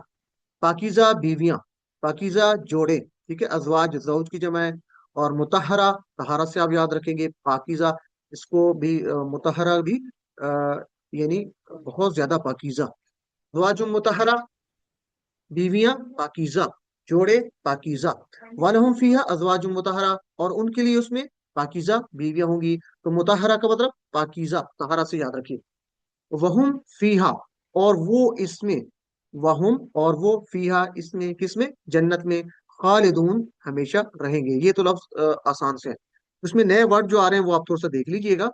पाकीज़ा बीवियां, पाकीज़ा जोड़े, ठीक है, अजवाज जौज की जमा है, और मुतहरा तहारा से आप याद रखेंगे, पाकीज़ा इसको भी मुतहरा भी यानी बहुत ज्यादा पाकीज़ा, अजवाजुन मुतहरा बीवियां पाकीज़ा, जोड़े पाकीज़ा, वलहुम फीहा अज़वाजुम मुतहरा और उनके लिए उसमें पाकीज़ा बीवियां होंगी। तो मुतहरा का मतलब पाकीज़ा, तहरा से याद रखिए। वहुम फीहा और वो इसमें, वहुम और वो फीहा इसमें, किसमें, जन्नत में, खालिदून हमेशा रहेंगे। ये तो लफ्ज आसान से है, उसमें नए वर्ड जो आ रहे हैं वो आप थोड़ा सा देख लीजिएगा।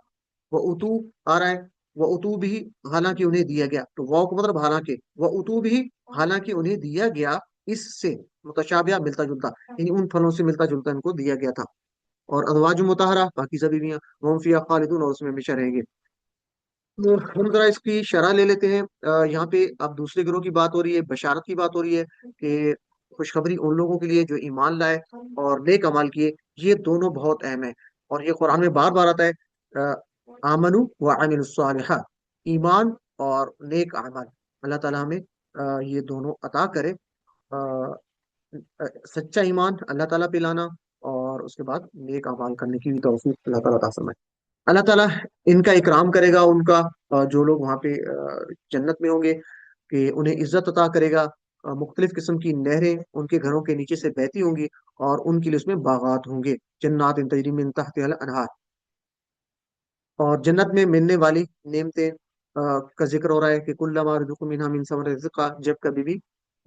वो उतू आ रहा है, वो उतू भी हालांकि उन्हें दिया गया, तो वाव का मतलब हालांकि, वो उतू भी हालांकि उन्हें दिया गया, इससे मुतशाबिहा मिलता जुलता, यानी उन फलों से मिलता जुलता इनको दिया गया था। और अज़वाज मुतहरा पाकीज़ा बीवियां, वहुम फिहा खालिदून और उसमें हमेशा रहेंगे। तो हम जरा इसकी शरह ले लेते हैं। यहाँ पे अब दूसरे ग्रोह की बात हो रही है, बशारत की बात हो रही है कि खुशखबरी उन लोगों के लिए जो ईमान लाए और नेक अमाल किए, ये दोनों बहुत अहम है। और ये कुरान में बार बार आता है, आमनु व अमिलुस्सालिहात, ईमान और नेक अमाल, अल्लाह ताला हमें ये दोनों अता करे, अ, सच्चा ईमान अल्लाह ताला पे लाना और उसके बाद नेक अमाल करने की भी तौफीक अल्लाह ताला अता फरमाए। अल्लाह ताला इनका इकराम करेगा, उनका जो लोग वहाँ पे जन्नत में होंगे, कि उन्हें इज्जत अता करेगा, مختلف قسم کی نہریں ان کے گھروں کے نیچے سے بہتی ہوں گی، اور ان کے لیے اس میں باغات ہوں گے، جنات تجری من تحتها الانہار، اور جنت میں ملنے والی نعمتیں کا ذکر ہو رہا ہے کہ کلما رزقوا منها من ثمر رزقا، جب کبھی بھی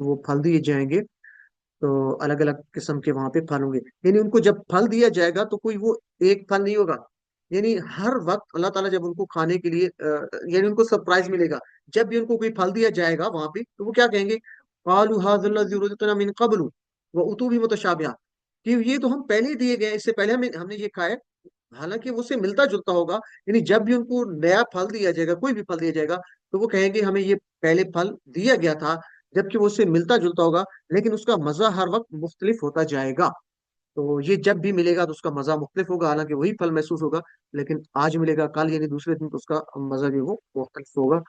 وہ پھل دیے جائیں گے تو الگ الگ قسم کے وہاں پہ پھل ہوں گے، یعنی ان کو جب پھل دیا جائے گا تو کوئی وہ ایک پھل نہیں ہوگا، یعنی ہر وقت اللہ تعالیٰ جب ان کو کھانے کے لیے یعنی ان کو سرپرائز ملے گا، جب بھی ان کو کوئی پھل دیا جائے گا وہاں پہ تو وہ کیا کہیں گے، قالوا هذا الذي رزقنا من قبل واتوا به متشابها، کہ یہ تو ہم پہلے ہی دیے گئے ہیں، اس سے پہلے ہم نے یہ کھایا ہے، حالانکہ وہ سے ملتا جلتا ہوگا، یعنی جب بھی ان کو نیا پھل دیا جائے گا، کوئی بھی پھل دیا جائے گا تو وہ کہیں گے ہمیں یہ پہلے پھل دیا گیا تھا، جبکہ وہ اس سے ملتا جلتا ہوگا، لیکن اس کا مزہ ہر وقت مختلف ہوتا جائے گا، تو یہ جب بھی ملے گا تو اس کا مزہ مختلف ہوگا، حالانکہ وہی پھل محسوس ہوگا، لیکن آج ملے گا کل یعنی دوسرے دن تو اس کا مزہ بھی وہ مختلف ہوگا،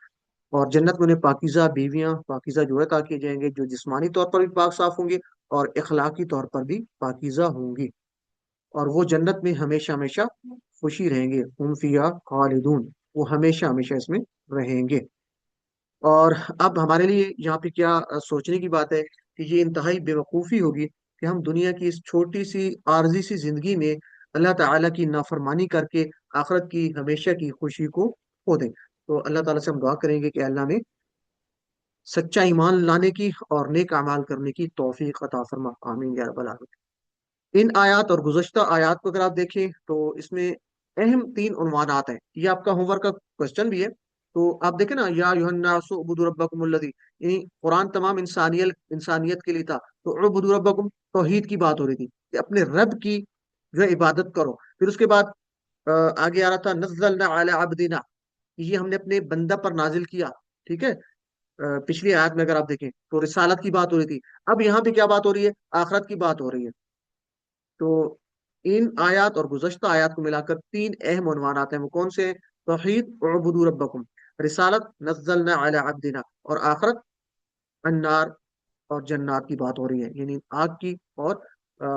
اور جنت میں انہیں پاکیزہ بیویاں، پاکیزہ جوڑے عطا کیے جائیں گے جو جسمانی طور پر بھی پاک صاف ہوں گے اور اخلاقی طور پر بھی پاکیزہ ہوں گی، اور وہ جنت میں ہمیشہ ہمیشہ خوشی رہیں گے، ہم فیہا خالدون، وہ ہمیشہ ہمیشہ اس میں رہیں گے۔ اور اب ہمارے لیے یہاں پہ کیا سوچنے کی بات ہے کہ یہ انتہائی بے وقوفی ہوگی کہ ہم دنیا کی اس چھوٹی سی عارضی سی زندگی میں اللہ تعالیٰ کی نافرمانی کر کے آخرت کی ہمیشہ کی خوشی کو کھو دیں۔ تو اللہ تعالیٰ سے ہم دعا کریں گے کہ اللہ نے سچا ایمان لانے کی اور نیک اعمال کرنے کی توفیق عطا فرما، آمین یا رب العالمین۔ ان آیات اور گزشتہ آیات کو اگر آپ دیکھیں تو اس میں اہم تین عنوانات ہیں، یہ آپ کا ہوم ورک کا کوشچن بھی ہے، تو آپ دیکھیں نا، یا ایھا الناس اعبدوا ربکم الذی، یعنی قرآن تمام انسانیت کے لیے تھا، تو اعبدوا ربکم توحید کی بات ہو رہی تھی کہ اپنے رب کی جو ہے عبادت کرو، پھر اس کے بعد آگے آ رہا تھا نزلنا علی عبدنا، یہ ہم نے اپنے بندہ پر نازل کیا، ٹھیک ہے، پچھلی آیت میں اگر آپ دیکھیں تو رسالت کی بات ہو رہی تھی، اب یہاں پہ کیا بات ہو رہی ہے، آخرت کی بات ہو رہی ہے، تو ان آیات اور گزشتہ آیات کو ملا کر تین اہم عنوانات ہیں، وہ کون سے ہیں؟ توحید، اعبدوا ربکم، رسالت نزلنا علی عبدنا، اور آخرت النار اور جنات کی بات ہو رہی ہے، یعنی آگ کی اور آ،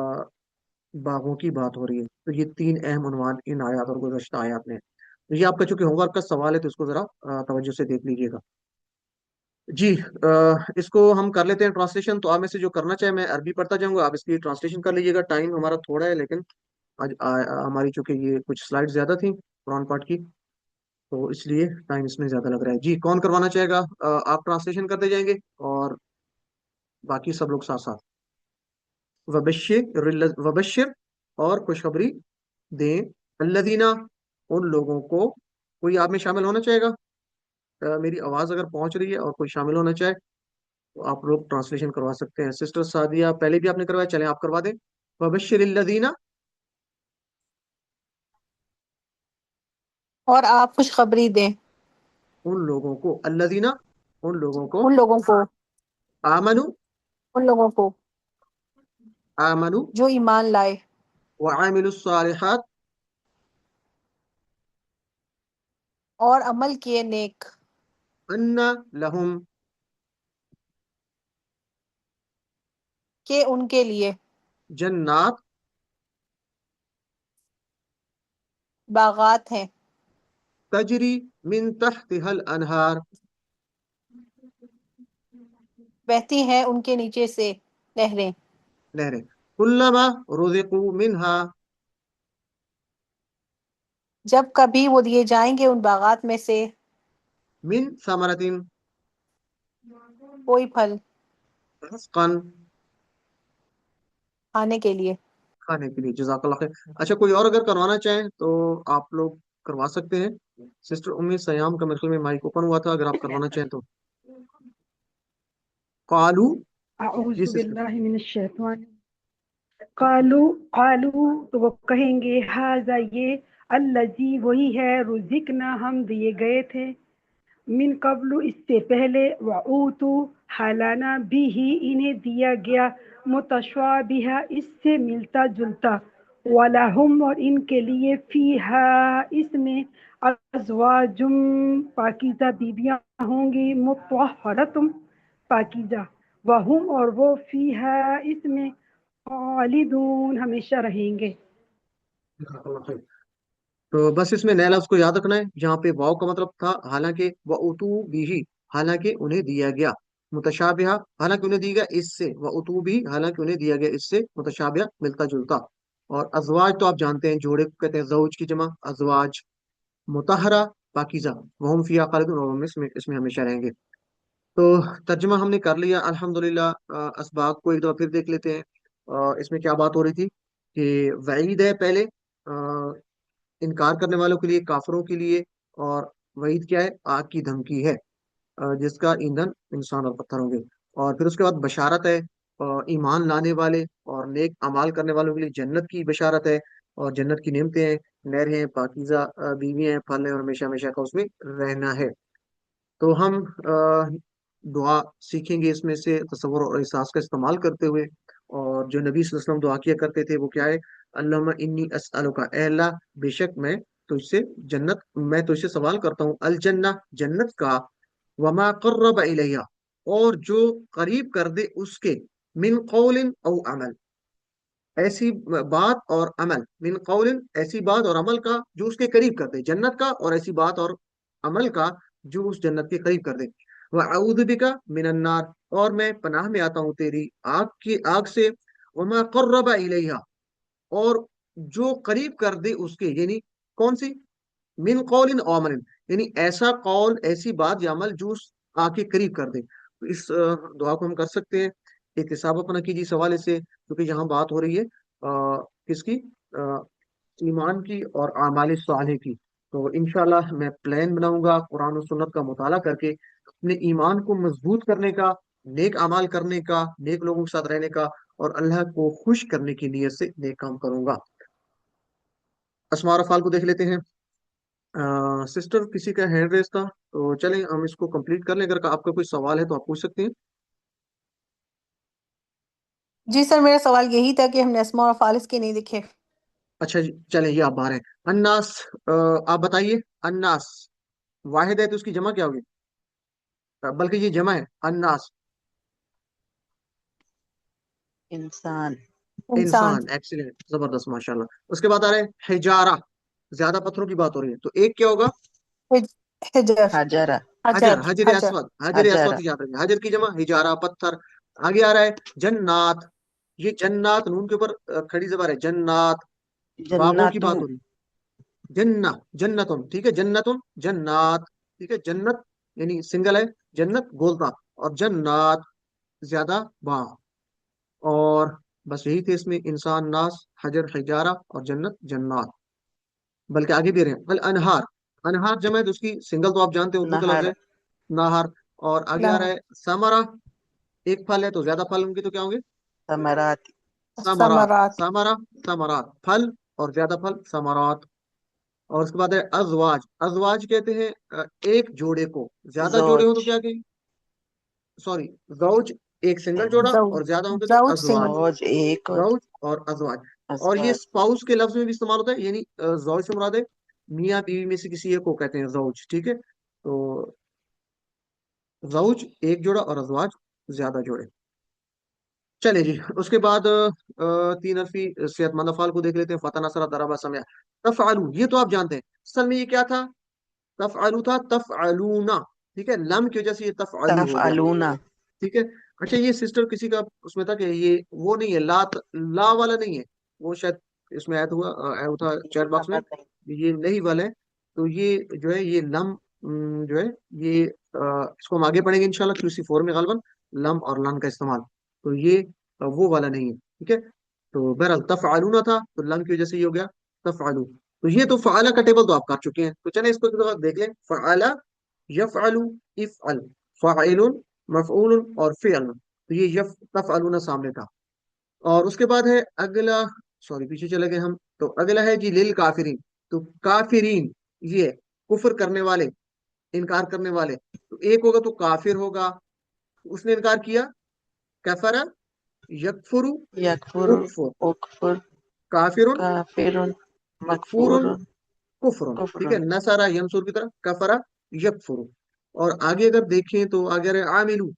باغوں کی بات ہو رہی ہے، تو یہ تین اہم عنوان ان آیات اور گزشتہ آیات میں ہیں۔ تو یہ آپ کا چونکہ ہوم ورک کا سوال ہے تو اس کو ذرا توجہ سے دیکھ لیجیے گا۔ جی، اس کو ہم کر لیتے ہیں ٹرانسلیشن، تو آپ میں سے جو کرنا چاہے، میں عربی پڑھتا جاؤں گا، آپ اس کی ٹرانسلیشن کر لیجیے گا، ٹائم ہمارا تھوڑا ہے لیکن آج ہماری چونکہ یہ کچھ سلائڈ زیادہ تھیں قرآن پاک کی، تو اس لیے ٹائم اس میں زیادہ لگ رہا ہے۔ جی، کون کروانا چاہے گا؟ آپ ٹرانسلیشن کرتے جائیں گے اور باقی سب لوگ ساتھ ساتھ وبشر اور خوشخبری دیں الذین، ان لوگوں کو، کوئی آپ میں شامل ہونا چاہے گا؟ میری آواز اگر پہنچ رہی ہے اور کوئی شامل ہونا چاہے تو آپ لوگ ٹرانسلیشن کروا سکتے ہیں۔ سسٹر سعدیہ پہلے بھی آپ نے کروایا، چلیں آپ کروا دیں۔ وبشر الذین،
اور آپ خوشخبری دیں
ان لوگوں کو، الذین، ان لوگوں کو،
ان لوگوں کو
آمنو،
ان لوگوں کو
آمنو
جو ایمان لائے
وعاملوا الصالحات،
اور عمل کیے نیک،
ان لہم،
کہ ان کے لیے
جنات
باغات ہیں
تجری من تحتها الانہار،
بہتی ہیں ان کے نیچے سے نہریں،
نہریں، کلما رزقوا منہا،
جب کبھی وہ دیے جائیں گے ان باغات میں سے
من ثمرۃ
کوئی پھل
رزقا،
کھانے کے لیے۔
کھانے کے لیے، جزاک اللہ خیر۔ اچھا، کوئی اور اگر کروانا چاہیں تو آپ لوگ کروا سکتے ہیں۔ سسٹر ام سیام کا میرے خیال میں مائک اوپن ہوا تھا، اگر آپ کروانا چاہیں تو قالو، جی
اعوذ
سسٹر۔
باللہ من الشیطان، قالو تو وہ کہیں گے ہاذا یہ، الذی وہی ہے، رزقنا ہم دیے گئے تھے، من قبل اس سے پہلے، وعوتو حالانہ بھی ہی انہیں دیا گیا، متشابہہ اس سے ملتا جلتا، وَلَهُمْ اور ان کے لیے، فیہا اس میں، ازواج پاکیزہ بیویاں ہوں گی، مطہرۃ پاکیزہ، وہم اور وہ، فیہا اس میں، خالدون ہمیشہ رہیں گے۔
جزاک اللہ خیر۔ تو بس اس میں نئے لفظ کو یاد رکھنا ہے، جہاں پہ واو کا مطلب تھا حالانکہ، وَأُتُوا بِهِ، حالانکہ انہیں دیا گیا، متشابہ حالانکہ انہیں دیا گیا اس سے، و اتو بھی حالانکہ انہیں دیا گیا اس سے، متشابہ ملتا جلتا. اور ازواج تو آپ جانتے ہیں جوڑے کو کہتے ہیں زوج کی جمع ازواج. مطہرہ پاکیزہ، وہم فیہا خالدون، اور ہم اس میں ہمیشہ رہیں گے. تو ترجمہ ہم نے کر لیا الحمدللہ. اسباق کو ایک دفعہ پھر دیکھ لیتے ہیں. اس میں کیا بات ہو رہی تھی کہ وعید ہے پہلے انکار کرنے والوں کے لیے، کافروں کے لیے. اور وعید کیا ہے؟ آگ کی دھمکی ہے جس کا ایندھن انسان اور پتھر ہوں گے. اور پھر اس کے بعد بشارت ہے ایمان لانے والے اور نیک اعمال کرنے والوں کے لیے جنت کی بشارت ہے. اور جنت کی نعمتیں ہیں، نہریں ہیں، پاکیزہ بیویاں ہیں، پھل ہیں، اور ہمیشہ ہمیشہ کا اس میں رہنا ہے. تو ہم دعا سیکھیں گے اس میں سے تصور اور احساس کا استعمال کرتے ہوئے. اور جو نبی صلی اللہ علیہ وسلم دعا کیا کرتے تھے وہ کیا ہے؟ اللہم انی اسألک، اے اللہ بے شک میں تجھ سے جنت، میں تجھ سے سوال کرتا ہوں الجنہ، جنت کا، وما قرب الیہ، اور جو قریب کر دے اس کے، من قول او عمل، ایسی بات اور عمل، من قول ایسی بات اور عمل کا جو اس کے قریب کر دے جنت کا، اور ایسی بات اور عمل کا جو اس جنت کے قریب کر دے. وَأَعُوذُ بِكَ مِنَ النَّارِ، اور میں پناہ میں آتا ہوں تیری آگ سے. وَمَا قَرَّبَ إِلَيْهَا، اور جو قریب کر دے اس کے، یعنی کون سی؟ من قول او عمل، یعنی ایسا قول، ایسی بات یا عمل جو اس آگ کے قریب کر دے. تو اس دعا کو ہم کر سکتے ہیں. احتساب اپنا کیجیے اس حوالے سے، کیونکہ یہاں بات ہو رہی ہے کس کی؟ ایمان کی اور اعمال صالح کی. تو انشاءاللہ میں پلان بناؤں گا قرآن و سنت کا مطالعہ کر کے اپنے ایمان کو مضبوط کرنے کا، نیک اعمال کرنے کا، نیک لوگوں کے ساتھ رہنے کا، اور اللہ کو خوش کرنے کی نیت سے نیک کام کروں گا. اسماء اور افعال کو دیکھ لیتے ہیں. سسٹر کسی کا ہینڈ ریز تھا، تو چلیں ہم اس کو کمپلیٹ کر لیں. اگر آپ کا کوئی سوال ہے تو آپ پوچھ سکتے ہیں.
جی سر، میرا سوال یہی تھا کہ ہم نے اسماء اور فالس کے نہیں دیکھے.
اچھا جی، چلیں یہ آپ باہر ہیں. الناس، آپ بتائیے. الناس واحد ہے تو اس کی جمع کیا ہوگی؟ بلکہ یہ جمع ہے الناس.
انسان.
انسان.
انسان، ایکسیلنٹ، زبردست، ماشاءاللہ. اس کے بعد آ رہے ہیں حجارہ، زیادہ پتھروں کی بات ہو رہی ہے. تو ایک کیا ہوگا؟
حجر.
حجرہ.
حجر،
حجر.
حجر
حجر.
اسود، حجر اسود
حجرہ.
کی یاد رکھیں. حجر کی جمع حجارہ، پتھر. آگے آ رہا ہے جنات. یہ جنات نون کے اوپر کھڑی زبر ہے، جنات، باغوں کی بات
جناتوں.
ہو رہی ہے. جنہ، جنتن، ٹھیک ہے، جنتن، جنات، ٹھیک ہے. جنت یعنی سنگل ہے، جنت بولتا، اور جنات زیادہ باغ. اور بس یہی تھے اس میں، انسان، ناس، حجر، حجارہ، اور جنت، جنات. بلکہ آگے بھی رہے ہیں انہار. انہار جمع ہے تو اس کی سنگل تو آپ جانتے ہیں اردو کا لفظ
نہر.
ہے نہر. اور آگے آ رہا
نہر.
ہے ثمرہ. ایک پھل ہے تو زیادہ پھل ہوں گے تو کیا ہوں گے؟
ثمرات.
ثمرات.
ثمرات.
ثمرہ، ثمرات، پھل، اور زیادہ پھل ثمرات. اور اس کے بعد ہے ازواج. ازواج کہتے ہیں ایک جوڑے کو. زیادہ جوڑے ہوں تو
زوج.
کیا کہیں؟ سوری، زوج ایک سنگل جوڑا،
زوج.
اور زیادہ ہوں گے تو
زوج
ازواج.
سنگل.
زوج ایک اور
زوج اور ازواج. اور یہ
ازواج.
اسپاؤس کے لفظ میں بھی استعمال ہوتا ہے، یعنی زوج سے مراد ہے میاں بیوی میں سے کسی ایک کو کہتے ہیں زوج، ٹھیک ہے. تو زوج ایک جوڑا اور ازواج زیادہ جوڑے. چلے جی، اس کے بعد تین حرفی صحت مند افعال کو دیکھ لیتے ہیں. فتح، نصرہ، ضربہ، سمع. تفعلوا یہ تو آپ جانتے ہیں. اصل میں یہ کیا تھا؟ تفعلوا تھا، تفعلون، ٹھیک ہے. لم کی وجہ سے یہ تفعلوا ہو گیا،
تفعلون.
ٹھیک ہے. اچھا یہ سسٹر کسی کا اس میں تھا کہ یہ وہ نہیں ہے، لا والا نہیں ہے، وہ شاید اس میں ایڈ ہوا تھا چیٹ باکس میں، یہ نہیں والا ہے. تو یہ جو ہے یہ لم جو ہے یہ اس کو ہم آگے پڑھیں گے انشاءاللہ QC4 میں غالباً لم اور لن کا استعمال. تو یہ وہ والا نہیں ہے، ٹھیک ہے. تو بہرحال تفعلون تھا تو لم کی وجہ سے یہ ہو گیا تفعلوا. تو یہ تو فعلا کا ٹیبل تو آپ کر چکے ہیں. تو چلیں اس کو ایک دفعہ دیکھ لیں. فعلا، یفعل، افعل، فاعل، مفعول، اور فعل. تو یہ تفعلون سامنے تھا. اور اس کے بعد ہے اگلا، سوری پیچھے چلے گئے ہم. تو اگلا ہے جی للکافرین. تو کافرین یہ کفر کرنے والے، انکار کرنے والے. تو ایک ہوگا تو کافر ہوگا، اس نے انکار کیا، کفر، یکفر،
یکفر.
اکفر.
اکفر.
کافر،
کافر.
مکفور،
مکفور.
کفر.
کفر.
ٹھیک ہے. نصارہ ینصر کی طرح، کفر، یکفر. اور آگے اگر دیکھیں تو آگے عاملو.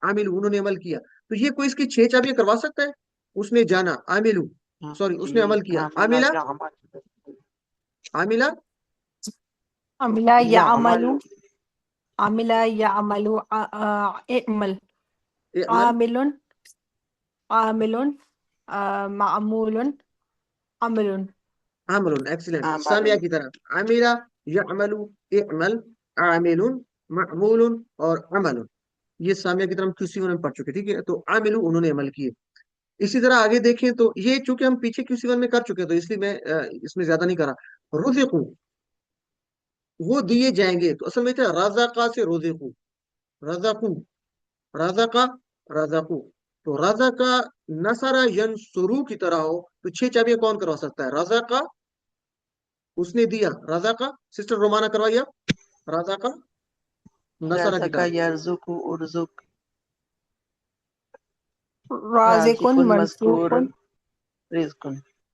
عاملو انہوں نے عمل کیا. تو یہ کوئی اس کی 6 چابیاں کروا سکتا ہے؟ اس نے جانا، عاملو، سوری اس نے عمل کیا، عاملہ، عاملہ،
عملہ یا
یعمل.
عملو. عملہ یا عملو. اعمل.
اعمل
عامل عامل معمول عمل
عمل ایکسیلنٹ
عمل
سامعہ کی طرح عمل یعمل اعمل عامل معمول اور عمل یہ سامعہ کی طرح ہم QC میں پڑھ چکے ٹھیک ہے تو عامل انہوں نے عمل کیے اسی طرح آگے دیکھیں تو یہ چونکہ ہم پیچھے QC میں کر چکے تو اس لیے میں اس میں زیادہ نہیں کرا رزقو وہ دیے جائیں گے تو اصل میں تھا رزقا سے رزقو رزقو رزقا رزقو تو رزقا نصر ینصرو کی طرح ہو تو 6 چابیاں کون کروا سکتا ہے رزقا اس نے دیا رزقا سسٹر رومانہ کروائیے رزقا نصرہ کی
رزق
طرح
یرزق ارزق
رازق
رازق
مرزوق
مذکور رزق
رزق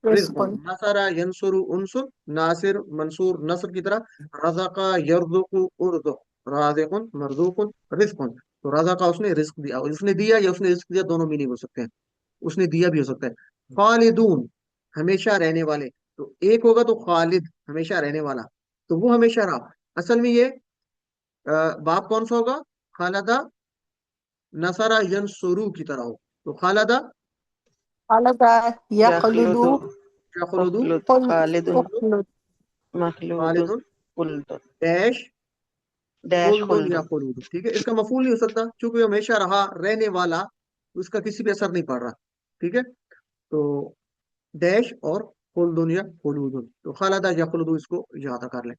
رزق
نصر ینصر انصر ناصر منصور نصر کی طرح رزقا یرزق ارزق رازق مرزوق رزق تو رزقا اس نے رزق دیا اس نے دیا یا اس نے رزق دیا دونوں میننگ ہو سکتے ہیں اس نے دیا بھی ہو سکتا ہے خالدون ہمیشہ رہنے والے تو ایک ہوگا تو خالد ہمیشہ رہنے والا تو وہ ہمیشہ رہا اصل میں یہ باپ کون سا ہوگا خالدہ نصرہ ینصرو کی طرح ہو تو خالدہ
خلد
یخلد
یخلد
یخلدو
اخلد خالد
اخلد
مخلود
خالد
خلد
ڈیش
ڈیش
خلد
خلد
یا خلود ٹھیک ہے اس کا مفعول نہیں ہو سکتا چونکہ وہ ہمیشہ رہا رہنے والا اس کا کسی پہ اثر نہیں پڑ رہا ٹھیک ہے تو ڈیش اور خلدن یا خلود تو خالدہ یا خلود اس کو یاد کر لیں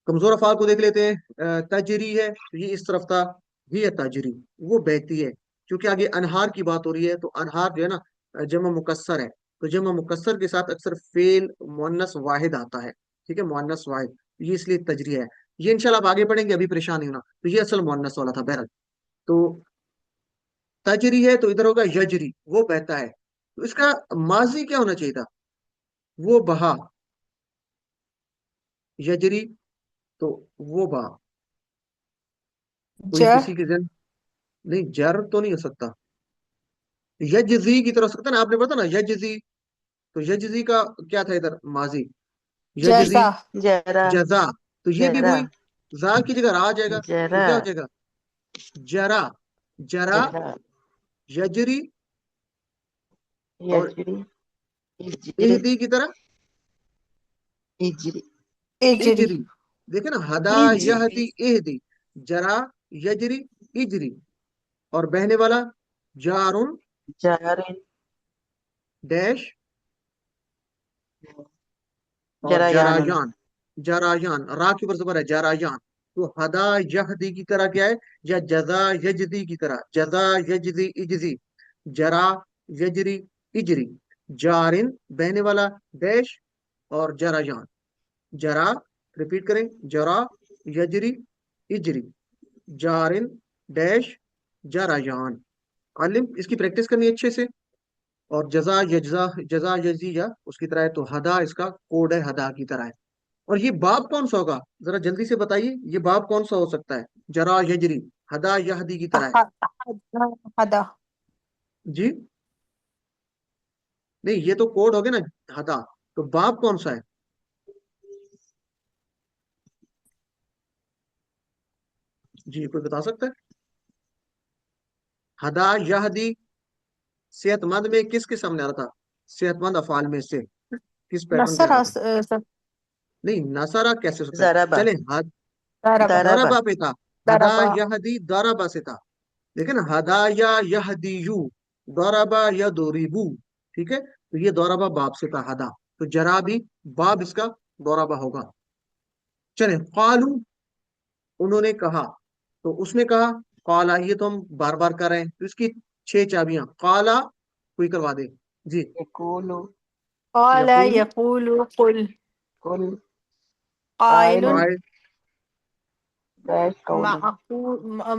کمزور افعال کو دیکھ لیتے ہیں تجری ہے یہ اس طرف تھا یہ تجری وہ بہتی ہے کیونکہ آگے انہار کی بات ہو رہی ہے تو انہار جو ہے نا جمع مکسر ہے تو جمع مکسر کے ساتھ اکثر فعل مؤنث واحد آتا ہے ٹھیک ہے مؤنث واحد یہ اس لیے تجری ہے یہ انشاءاللہ آپ آگے پڑھیں گے ابھی پریشان نہیں ہونا تو یہ اصل مؤنث والا تھا بہرحال تو تجری ہے تو ادھر ہوگا یجری وہ بہتا ہے تو اس کا ماضی کیا ہونا چاہیے تھا وہ بہا یجری تو وہ بہا کوئی
جر
کسی کے ذہن نہیں جر تو نہیں ہو سکتا یجزی کی طرح ہو سکتا ہے نا آپ نے پتا نا یجزی تو یجزی کا کیا تھا ادھر ماضی یجزی
جزا
جرا
جزا تو یہ بھی
جرا
وہی زا کی جگہ را آ جائے گا تو
جرا
کیا ہو جائے گا جرا جرا
جرا
یجری اور
یجری اجری
اہدی کی طرح
اجری
اجری
اجری دیکھیں نا ہدا
اجری
یہدی اہدی جرا یجری اجری اور بہنے والا جارن
جارن
ڈیش اور
جریان
جرایان جرایان را کے اوپر زبر ہے جرایان تو ہدا یہدی کی طرح کیا ہے یا جزا یجدی کی طرح جزا یجدی اجزی جرا یجری اجری جارن بہنے والا ڈیش اور جرایان جرا ریپیٹ کریں جرا یجری اجری جارن ڈیش جرایان عالم اس کی پریکٹس کرنی اچھے سے اور جزا یجزا جزا یجزیہ اس کی طرح ہے تو ہدا اس کا کوڈ ہے ہدا کی طرح ہے اور یہ باب کون سا ہوگا ذرا جلدی سے بتائیے یہ باب کون سا ہو سکتا ہے جرا یجری ہدا یہدی کی طرح ہے
ہدا
جی نہیں یہ تو کوڈ ہو گیا نا ہدا تو باب کون سا ہے جی کوئی بتا سکتا ہے ہدا یہدی صحت مند میں کس کے سامنے آ رہا تھا صحت مند افعال میں سے کس پیٹرن پہ آ
نصر
رہا تھا نہیں نصارہ کیسے ہو سکتا ہے
ضربا
چلیں
ضربا
ضربا
داربا پہ تھا ہدا
ضربا
یہدی داربا سے تھا لیکن ہدا یا یہدیو دوربا یا دوریبو ٹھیک ہے تو یہ دوربا باب سے تھا ہدا تو جرا بھی باب اس کا دوربا ہوگا چلیں قالو انہوں نے کہا تو اس نے کہا قالا یہ تو ہم بار بار کر رہے ہیں تو اس کی 6 چابیاں قالا کوئی کروا دے جی
یقول
قال
یقول
یقول قل
قل
قائل
قائل
قائل
ڈیش قول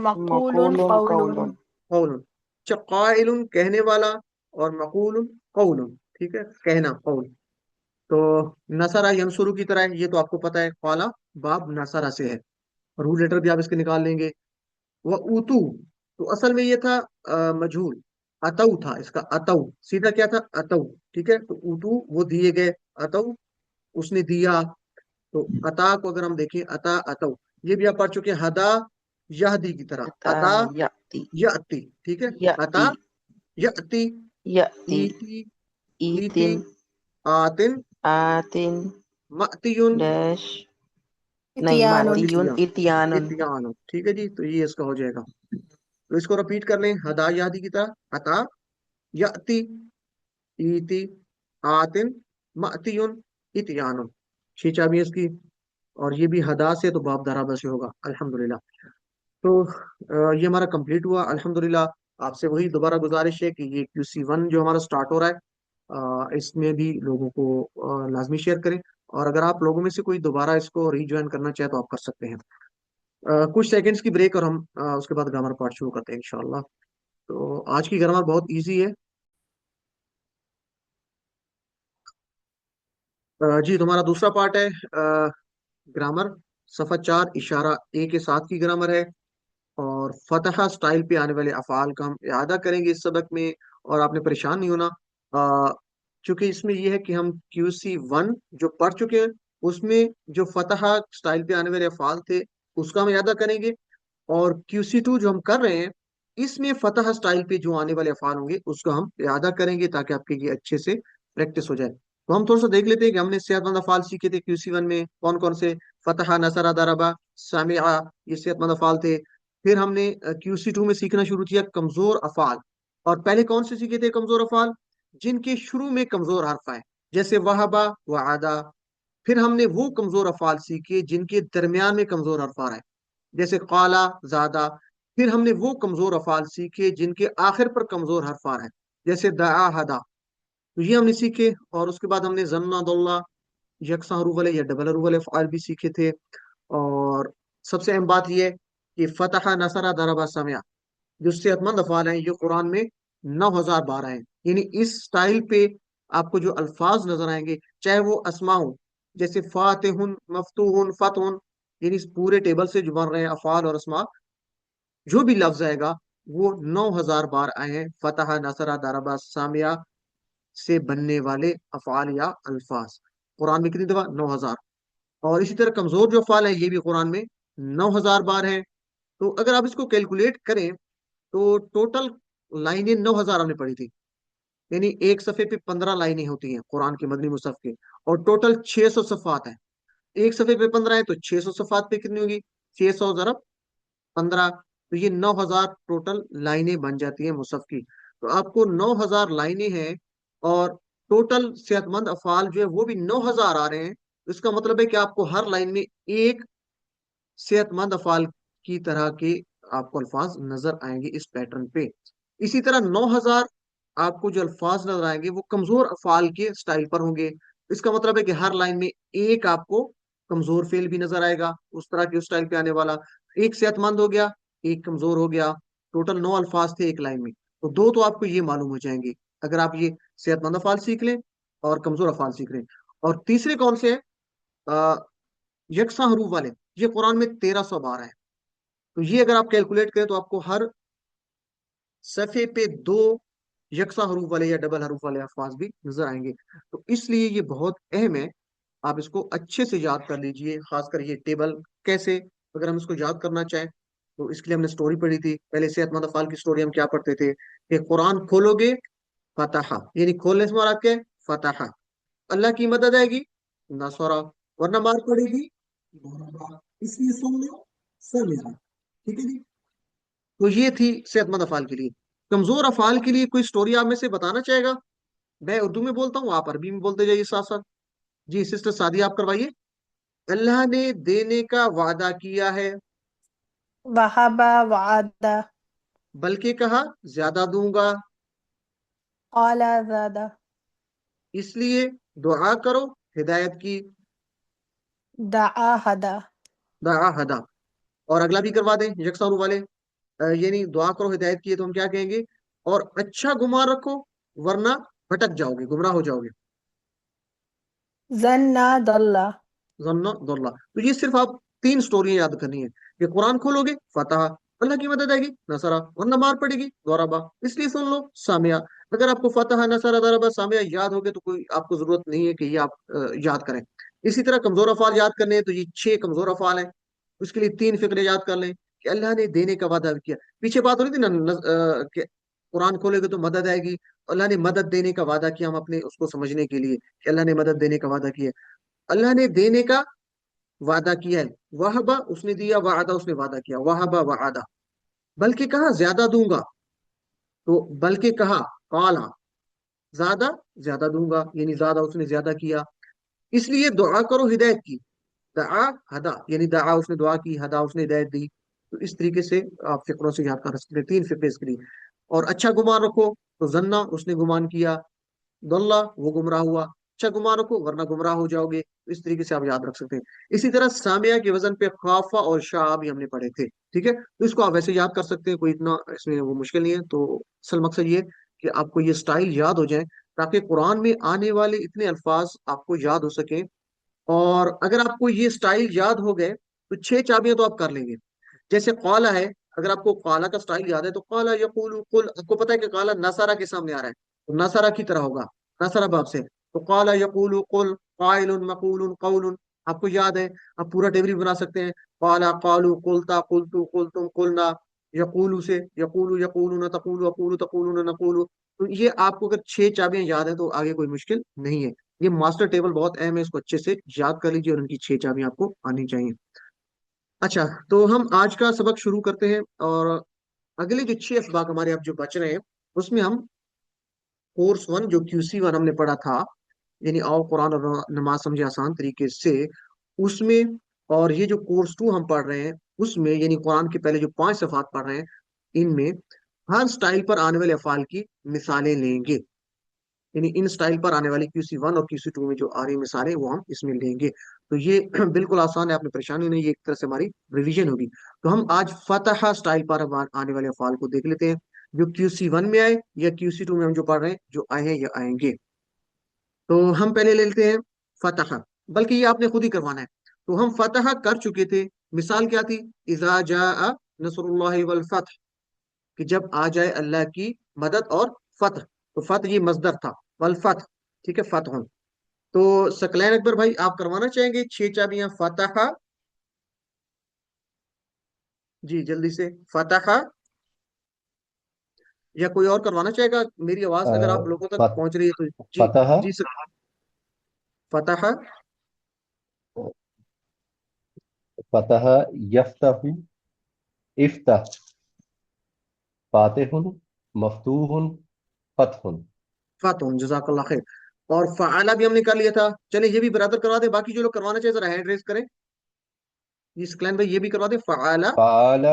مقول
مقول
قول
قول
قول اچھا قائل کہنے والا اور مقول قول ٹھیک ہے کہنا قول تو نصرہ ینصرو کی طرح ہے یہ تو آپ کو پتا ہے قالا باب نصرہ سے ہے رول لیٹر بھی آپ اس کے نکال لیں گے وہ اوتو تو اصل میں یہ تھا مجہول اتو تھا اس کا اتو سیدھا کیا تھا اتو ٹھیک ہے تو اوتو وہ دیے گئے اتو اس نے دیا تو عطا کو اگر ہم دیکھیں عطا اتو یہ بھی آپ پڑھ چکے ہیں ہدا यहदी की तरह,
अता
अता
यति
यअती, ठीक है, अता
यति
यअती,
यति
ईती ईती,
ईतिन
आतिन
आतिन
मअतियुन
डैश नहीं
इतियानुन।
और
मातियुन इतियानुन
इतियान, ठीक है जी। तो ये इसका हो जाएगा। तो इसको रिपीट कर लें, हदा यादी की तरह, अता यअती ईती आतिन मअतियुन इतियानुन। खींचा भी इसकी, और ये भी हदा से तो बाप दराबा से होगा, अल्हम्दुलिल्लाह। तो ये हमारा कंप्लीट हुआ अल्हम्दुलिल्लाह। आपसे वही दोबारा गुजारिश है कि ये QC1 जो हमारा स्टार्ट हो रहा है, इसमें भी लोगों को लाजमी शेयर करें। और अगर आप लोगों में से कोई दोबारा इसको रीज्वाइन करना चाहे तो आप कर सकते हैं। कुछ सेकंड्स की ब्रेक, और हम उसके बाद ग्रामर पार्ट शुरू करते हैं इंशाल्लाह। तो आज की ग्रामर बहुत इजी है। जी, तुम्हारा दूसरा पार्ट है ग्रामर, सफ़ा 4 इशारा ए के साथ की ग्रामर है। और फतहा स्टाइल पे आने वाले अफ़ाल का हम इआदा करेंगे इस सबक में। और आपने परेशान नहीं होना, चूंकि इसमें यह है कि हम QC1 जो पढ़ चुके हैं, उसमें जो फतहा स्टाइल पे आने वाले अफ़ाल थे उसका हम इआदा करेंगे। और QC2 जो हम कर रहे हैं, इसमें फतह स्टाइल पे जो आने वाले अफाल होंगे उसका हम इआदा करेंगे, ताकि आपके ये अच्छे से प्रैक्टिस हो जाए। तो हम थोड़ा सा देख लेते हैं कि हमने सेहतमंद अफाल सीखे थे QC1 में कौन कौन से। फतहा, नसरा, दरबा, सामिआ, ये सेहतमंद अफाल थे। फिर हमने QC2 में सीखना शुरू किया कमजोर अफाल। और पहले कौन से सीखे थे कमजोर अफाल? जिनके शुरू में कमजोर हर्फ आए, जैसे वहबा व आदा। फिर हमने वो कमजोर अफाल सीखे जिनके दरमियान में कमजोर हर्फ आ रहा है, जैसे काला, ज्यादा। फिर हमने वो कमजोर अफाल सीखे जिनके आखिर पर कमजोर हर्फ आ रहा है, जैसे दआ, हदा। तो ये हमने सीखे। और उसके बाद हमने जन्ना, दल्ला, यकसा हरूफ वाले या डबल हरूफ वाले अफआल भी सीखे थे। और सबसे अहम बात यह है कि फतहा, नसरा, दरबा, समया जो सेहतमंद अफआल हैं, ये कुरान में 9,012 हैं। यानी इस स्टाइल पे आपको जो अल्फाज नजर आएंगे, चाहे वो अस्मा हो, जैसे फातिहुन, मफतूहुन, फतहुन, यानी इस पूरे टेबल से जो बन रहे हैं अफआल और अस्मा, जो भी लफ्ज आएगा वो 9,000 बार आए हैं फतहा, नसरा, दरबा, सामिया से बनने वाले अफआल या अल्फाज। कुरान में कितनी दफा? 9,000। और इसी तरह कमजोर जो अफआल हैं, ये भी कुरान में 9,000 बार हैं। तो अगर आप इसको कैलकुलेट करें तो टोटल लाइनें 9,000 हमने पढ़ी थी। यानी एक सफे पे 15 लाइनें होती हैं कुरान के मदनी मुसहफ के। और टोटल 600 सफ़ात है। एक सफे पे 15 है तो 600 सफ़ात पे कितनी होगी? 600 ज़रब 15, तो ये 9,000 टोटल लाइनें बन जाती हैं मुसहफ की। तो आपको 9,000 लाइनें हैं, और टोटल सेहतमंद अफाल जो है वो भी 9,000 आ रहे हैं। तो इसका मतलब है कि आपको हर लाइन में एक सेहतमंद अफाल की तरह के आपको अल्फाज नजर आएंगे इस पैटर्न पे। इसी तरह 9,000 आपको जो अल्फाज नजर आएंगे वो कमजोर अफाल के स्टाइल पर होंगे। इसका मतलब है कि हर लाइन में एक आपको कमजोर फेल भी नजर आएगा, उस तरह के उस स्टाइल पे आने वाला। एक सेहतमंद हो गया, एक कमजोर हो गया। टोटल 9 अल्फाज थे एक लाइन में, तो दो तो आपको ये मालूम हो जाएंगे अगर आप ये सेहतमंद अफाल सीख लें और कमजोर अफाल सीख लें। और तीसरे कौन से हैं? यकसा हरूफ वाले। ये कुरान में 1312 है। तो ये अगर आप कैलकुलेट करें तो आपको हर सफे पे दो यकसा हरूफ वाले या डबल हरूफ वाले अल्फाज भी नजर आएंगे। तो इसलिए ये बहुत अहम है, आप इसको अच्छे से याद कर लीजिए। खासकर ये टेबल कैसे, अगर हम इसको याद करना चाहें तो इसके लिए हमने स्टोरी पढ़ी थी पहले। सेहतमंद अफाल की स्टोरी हम क्या पढ़ते थे कि कुरान खोलोगे फतहा, यानी खोलने से मुराद क्या है? फतहा। अल्लाह की मदद आएगी, नसरा, वरना मार पड़ेगी, इसलिए सुन लो, सुन लो। ठीक है जी। तो ये थी सेहतमंद अफाल के लिए। कमजोर अफाल के लिए कोई स्टोरी आप में से बताना चाहेगा? मैं उर्दू में बोलता हूँ, आप अरबी में बोलते जाइए साथ साथ। जी सिस्टर सादी, आप करवाइए। अल्लाह ने देने का वादा किया है,
वहबा वादा,
बल्कि कहा ज्यादा दूंगा,
औला ज़्यादा,
इसलिए दुआ करो हिदायत की।
दआ हदा,
दुआ हदा। और अगला भी करवा दें यकसा रूह वाले। यानी दुआ करो हिदायत की है तो हम क्या कहेंगे? और अच्छा गुमान रखो, वरना भटक जाओगे, गुमराह हो जाओगे।
जन्ना दल्ला,
जन्ना दुल्ला। तो ये सिर्फ आप 3 स्टोरियां याद करनी है कि कुरान खोलोगे फतह, अल्लाह की मदद आएगी, नसरा, वरना मार पड़ेगी, दौराबा, इसलिए सुन लो, सामिया। अगर आपको फतह, नसरा, दौराबा, सामिया याद हो गए तो कोई आपको जरूरत नहीं है कि ये आप याद करें। इसी तरह कमजोर अफाल याद करने हैं तो ये 6 कमजोर अफाल हैं, उसके लिए 3 फिक्रे याद कर लें। کہ اللہ ने देने का वादा किया। पीछे बात हो रही थी ना कि कुरान खोलेगे तो मदद आएगी, अल्लाह ने मदद देने का वादा किया, हम अपने उसको समझने के लिए कि अल्लाह ने मदद देने का वादा किया। अल्लाह ने देने का वादा किया है, वहबा उसने दिया, वादा उसने वादा किया, वहबा वादा। बल्कि कहा ज्यादा दूंगा, तो बल्कि कहा काला ज्यादा, ज्यादा दूंगा, यानी ज्यादा उसने ज्यादा किया। इसलिए दुआ करो हिदायत की, दआ हदा, यानी दआ उसने दुआ की, हदा उसने हिदायत दी। तो इस तरीके से आप फिक्रों से याद कर सकते हैं, तीन फिक्रे इसके लिए। और अच्छा गुमान रखो, तो जन्ना उसने गुमान किया, दल्ला वो गुमराह हुआ, अच्छा गुमान रखो वरना गुमराह हो जाओगे। तो इस तरीके से आप याद रख सकते हैं। इसी तरह सामिया के वजन पे खाफा और शाह भी हमने पढ़े थे, ठीक है, तो इसको आप वैसे याद कर सकते हैं, कोई इतना इसमें वो मुश्किल नहीं है। तो असल मकसद ये कि आपको ये स्टाइल याद हो जाए, ताकि कुरान में आने वाले इतने अल्फाज आपको याद हो सके। और अगर आपको ये स्टाइल याद हो गए तो छह चाबियां तो आप कर लेंगे। जैसे काला है, अगर आपको काला का स्टाइल याद है तो काला यकूलु कुल, आपको पता है कि काला नसारा के सामने आ रहा है, तो नसारा की तरह होगा, नसारा बाब से। तो काला यकूलु कुल काइलुन मकूलुन कौलुन, आपको याद है, आप पूरा टेबल बना सकते हैं। काला कालू कुलता कुलतु कुलतुम कुलना, यकूलू से यकूलू यकूलू न तकूलू अकूलू तकूलू न नकूलू। तो ये आपको अगर छह चाबियां याद है तो आगे कोई मुश्किल नहीं है। ये मास्टर टेबल बहुत अहम है, इसको अच्छे से याद कर लीजिए, और उनकी छह चाबियां आपको आनी चाहिए। अच्छा, तो हम आज का सबक शुरू करते हैं। और अगले जो छह असबाक हमारे अब जो बच रहे हैं, उसमें हम कोर्स वन जो QC1 हमने पढ़ा था, यानी आओ कुरान और नमाज समझे आसान तरीके से, उसमें, और ये जो कोर्स टू हम पढ़ रहे हैं उसमें, यानी कुरान के पहले जो 5 सफ़ात पढ़ रहे हैं, इनमें हर स्टाइल पर आने वाले अफाल की मिसालें लेंगे। यानी इन स्टाइल पर आने वाली QC1 और QC2 में जो आ रही मिसालें वो हम इसमें लेंगे। तो ये बिल्कुल आसान है, आपने परेशानी नहीं, ये एक तरह से हमारी रिवीजन होगी। तो हम आज फतहा स्टाइल पर आने वाले अफाल को देख लेते हैं, जो QC1 में आए या QC2 में हम जो पढ़ रहे हैं, जो आए हैं या आएंगे। तो हम पहले ले लेते हैं फतहा, बल्कि ये आपने खुद ही करवाना है। तो हम फतहा कर चुके थे, मिसाल क्या थी, इज़ा जाअ नसरुल्लाहि वल फतह, कि जब आ जाए अल्लाह की मदद और फतह। तो फतह ये मजदर था, वल फतह, ठीक है, फतह। तो सकलैन अकबर भाई, आप करवाना चाहेंगे छह चाबियां फतह? जी जल्दी से फतह, या कोई और करवाना चाहेगा? मेरी आवाज अगर आप लोगों तक
फत,
पहुंच रही है तो जी।
फतह
जी सर, फतह।
फतह यफ्तहु इफ्तह फातिहुन मफ्तूहुन फतहुन।
फतह, जजाकल्लाह खैर। और फ़अला भी हमने कर लिया था। चलिए ये भी बराबर करवा दे, बाकी जो लोग करवाना चाहे जरा हैंड रेज करें। जी सकलैन भाई, ये भी करवा दे, फ़अला।
फ़अल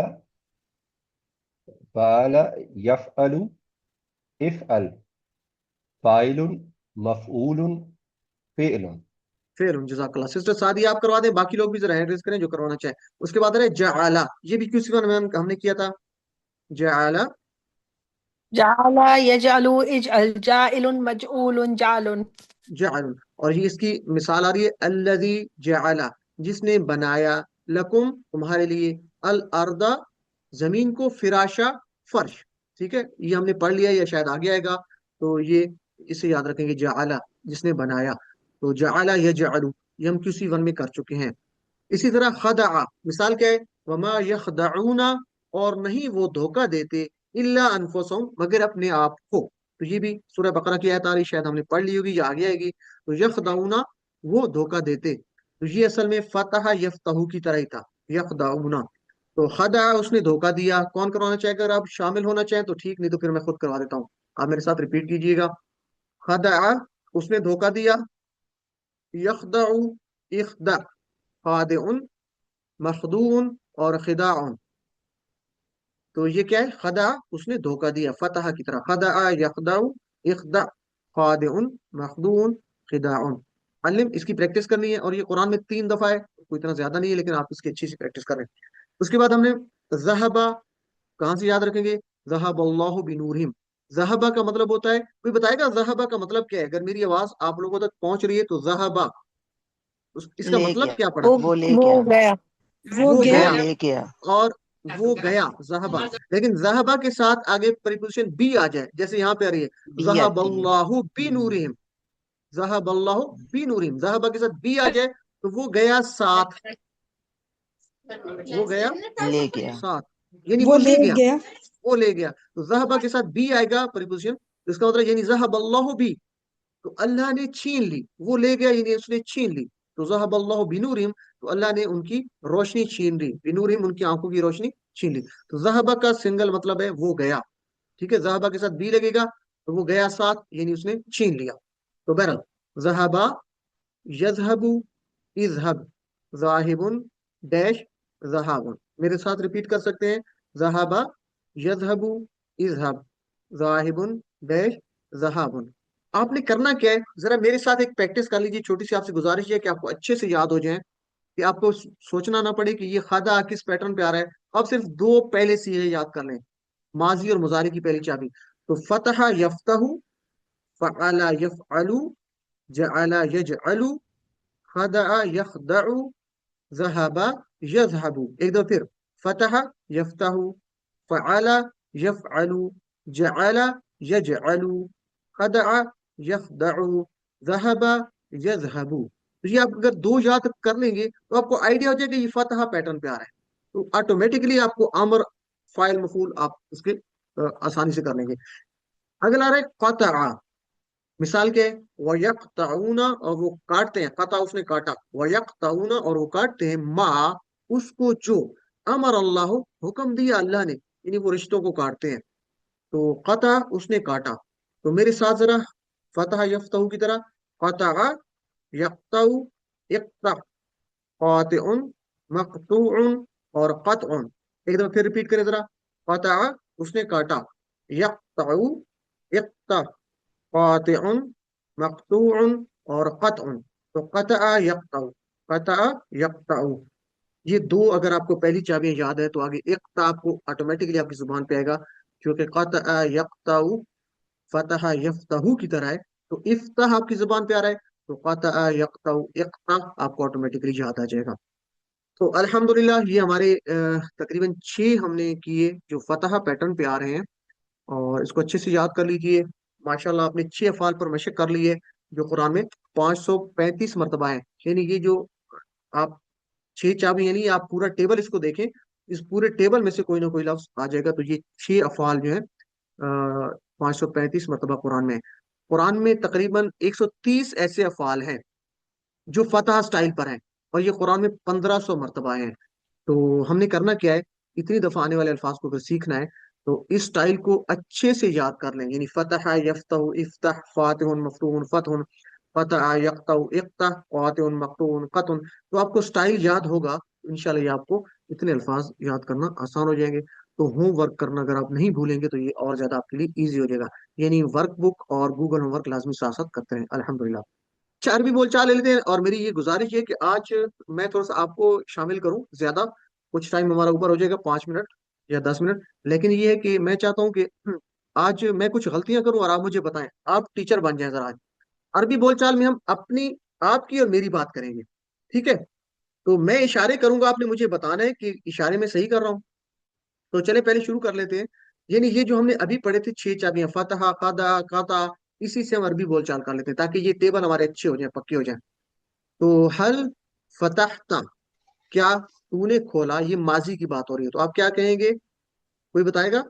फ़अल यफ़अलु इफ़अल फ़ाइलुन मफ़ऊलुन फ़िअलुन।
फिर जजाकल्लाह। सिस्टर सादी आप करवा दें, बाकी लोग भी जरा हैंड रेज करें जो करवाना चाहे। उसके बाद है जआला, ये भी QC1 में हमने किया था, जआला।
जाला यजअलु इजअल जाइलुन मजऊलुन जालुन।
जाअल, और ये इसकी मिसाल आ रही है, अल्लज़ी जअला, जिसने बनाया, लकुम तुम्हारे लिए, अल अर्दा जमीन को, फिराशा फर्श। ठीक है, ये हमने पढ़ लिया, या शायद आगे आएगा। तो ये इसे याद रखेंगे, जअला जिसने बनाया। तो जअला यजअलु ये हम QC1 में कर चुके हैं। इसी तरह खदआ, मिसाल क्या है, वमा यखदऊना, और नहीं वो धोखा देते, इल्ला अनफुसहुम, मगर अपने आप को। तो ये भी सूरह बकरा की आयत आ रही, शायद हमने पढ़ ली होगी या आगे आएगी। तो यखदऊना वो धोखा देते, तो ये असल में फतह यफ्तहु की तरह ही था, यखदऊना। तो खदआ उसने धोखा दिया। कौन करवाना चाहेगा? अगर आप शामिल होना चाहें तो ठीक, नहीं तो फिर मैं खुद करवा देता हूँ। आप मेरे साथ रिपीट कीजिएगा, खदआ उसने धोखा दिया, यखदऊ इखदा, खादिउन मखदून और खिदाउन। तो ये क्या है, खदा उसने धोखा दिया, फतह की तरह, खदा यखदाउ इखदा खादिउन मखदून खिदाउन। अलिम इसकी प्रैक्टिस करनी है, और ये कुरान में 3 दफा है, कोई इतना ज्यादा नहीं है, लेकिन आप इसकी अच्छी सी प्रैक्टिस करें। उसके बाद हमने ज़हबा, कहाँ से याद रखेंगे, ज़हबल्लाहु बिनूरिहिम। ज़हबा का मतलब होता है, कोई बताएगा ज़हबा का मतलब क्या है? अगर मेरी आवाज आप लोगों तक पहुंच रही है तो ज़हबा, इसका
ले
मतलब
गया,
क्या पड़ा?
वो ले
वो
गया,
गया।
वो
वो
गया।
वो
गया,
ले गया।
और वो गया, जहबा। लेकिन जहबा के साथ आगे प्रीपोजिशन बी आ जाए, जैसे यहाँ पे आ रही है,
बी आती है।
जहबल्लाहु बिनूरिहिम, जहबल्लाहु बिनूरिहिम, जहबा के साथ बी आ जाए तो वो गया साथ, وہ گیا
ले गया
ساتھ، یعنی
वो
وہ
ले
لے گیا،
गया
وہ لے گیا. تو ذہبہ کے ساتھ بی آئے گا پریپوزیشن، اس کا مطلب یعنی ذہب اللہ بھی، تو اللہ نے چھین لی، وہ لے گیا یعنی اس نے چھین لی. تو ذہب اللہ بنورہم، تو اللہ نے ان کی روشنی چھین لی، بنورہم ان کی آنکھوں کی روشنی چھین لی. تو ذہبہ کا سنگل مطلب ہے وہ گیا، ٹھیک ہے. ذہبہ کے ساتھ بی لگے گا تو وہ گیا ساتھ، یعنی اس نے چھین لیا. تو بہرحال ذہبہ یذہب اذہب ذاہب ڈیش ذہاب. میرے ساتھ ریپیٹ کر سکتے ہیں، ذہبہ یذہب اذہب ذاہب ڈیش ذہاب. آپ نے کرنا کیا ہے، ذرا میرے ساتھ ایک پریکٹس کر لیجیے، چھوٹی سی آپ سے گزارش ہے کہ آپ کو اچھے سے یاد ہو جائیں، کہ آپ کو سوچنا نہ پڑے کہ یہ خدا کس پیٹرن پہ آ رہا ہے. آپ صرف دو پہلے صیغے یاد کر لیں، ماضی اور مضارع کی پہلی چابی. تو فتح یفتح، فعل یفعل، جعل یجعل، خدع یخدع، ذهب يذهب. ایک دو پھر، فتح یفتح، فعل یفعل، جعل یجعل، خدع یخدع، ذهب یذهب. تو یہ آپ اگر دو یاد کر لیں گے تو آپ کو آئیڈیا ہو جائے کہ یہ فتح پیٹرن پہ آ رہا ہے، تو آٹومیٹکلی آپ کو امر فائل مفعول آپ اس کے آسانی سے کر لیں گے. اگلا آ رہا ہے قطع. مثال کے وَيَقْطَعُونَ، اور وہ کاٹتے ہیں، قطع اس نے کاٹا، وَيَقْطَعُونَ اور وہ کاٹتے ہیں، ما اس کو جو، امر اللہ حکم دیا اللہ نے، یعنی وہ رشتوں کو کاٹتے ہیں. تو قطع اس نے کاٹا. تو میرے ساتھ ذرا فتح یفتح کی طرح، قطع یقطع، اقطع، قاطع، مقطوع اور قطع. ایک دفعہ پھر ریپیٹ کریں ذرا، قطع اس نے کاٹا، یقطع اقطع، قاطع مقطوع اور قطع. تو قطع یقطع، قطع یقطع، یہ دو اگر آپ کو پہلی چابیاں یاد ہے تو آگے اقطع آپ کو آٹومیٹکلی آپ کی زبان پہ آئے گا، کیونکہ قطع یقطع فتح یفتح کی طرح ہے. تو افتح آپ کی زبان پہ آ رہا ہے، تو قطع یقطع اقطع آپ کو آٹومیٹکلی یاد آ جائے گا. تو الحمدللہ یہ ہمارے تقریباً 6 ہم نے کیے جو فتح پیٹرن پہ آ رہے ہیں، اور اس کو اچھے سے یاد کر لیجئے. ماشاءاللہ آپ نے 6 افعال پر مشق کر لی ہے جو قرآن میں 535 مرتبہ ہیں. یعنی یہ جو آپ 6 چابی، یعنی آپ پورا ٹیبل اس کو دیکھیں، اس پورے ٹیبل میں سے کوئی نہ کوئی لفظ آ جائے گا. تو یہ 6 افعال جو ہیں 535 مرتبہ قرآن میں. قرآن میں تقریباً 130 ایسے افعال ہیں جو فتح سٹائل پر ہیں، اور یہ قرآن میں 1500 مرتبہ ہیں. تو ہم نے کرنا کیا ہے، اتنی دفعہ آنے والے الفاظ کو اگر سیکھنا ہے تو اس سٹائل کو اچھے سے یاد کر لیں. یعنی فتح یفتح، افتح، فاتح مفتوح، فتح، فتح یقطع اقطع، قاطع مقطوع قطع. تو آپ کو سٹائل یاد ہوگا، انشاءاللہ یہ آپ کو اتنے الفاظ یاد کرنا آسان ہو جائیں گے. تو ہوم ورک کرنا اگر آپ نہیں بھولیں گے تو یہ اور زیادہ آپ کے لیے ایزی ہو جائے گا. یعنی ورک بک اور گوگل ہوم ورک لازمی ساتھ ساتھ کرتے ہیں الحمدللہ. عربی بول چال لے لیتے ہیں، اور میری یہ گزارش ہے کہ آج میں تھوڑا سا آپ کو شامل کروں زیادہ، کچھ ٹائم ہمارا اوپر ہو جائے گا 5 منٹ یا 10 منٹ، لیکن یہ ہے کہ میں چاہتا ہوں کہ آج میں کچھ غلطیاں کروں اور آپ مجھے بتائیں، آپ ٹیچر بن جائیں ذرا. آج عربی بول چال میں ہم اپنی، آپ کی اور میری بات کریں گے، ٹھیک ہے. تو میں اشارے کروں گا، آپ نے مجھے بتانا ہے کہ اشارے میں صحیح کر رہا ہوں. تو چلے پہلے شروع کر لیتے ہیں. یعنی یہ جو ہم نے ابھی پڑھے تھے 6 چابیاں، فتح، قضا، قطع، اسی سے ہم عربی بول چال کر لیتے ہیں تاکہ یہ ٹیبل ہمارے اچھے ہو جائیں، پکے ہو جائیں. تو حل فتحت، کیا تو نے کھولا، یہ ماضی کی بات ہو رہی ہے، تو آپ کیا کہیں گے، کوئی بتائے گا؟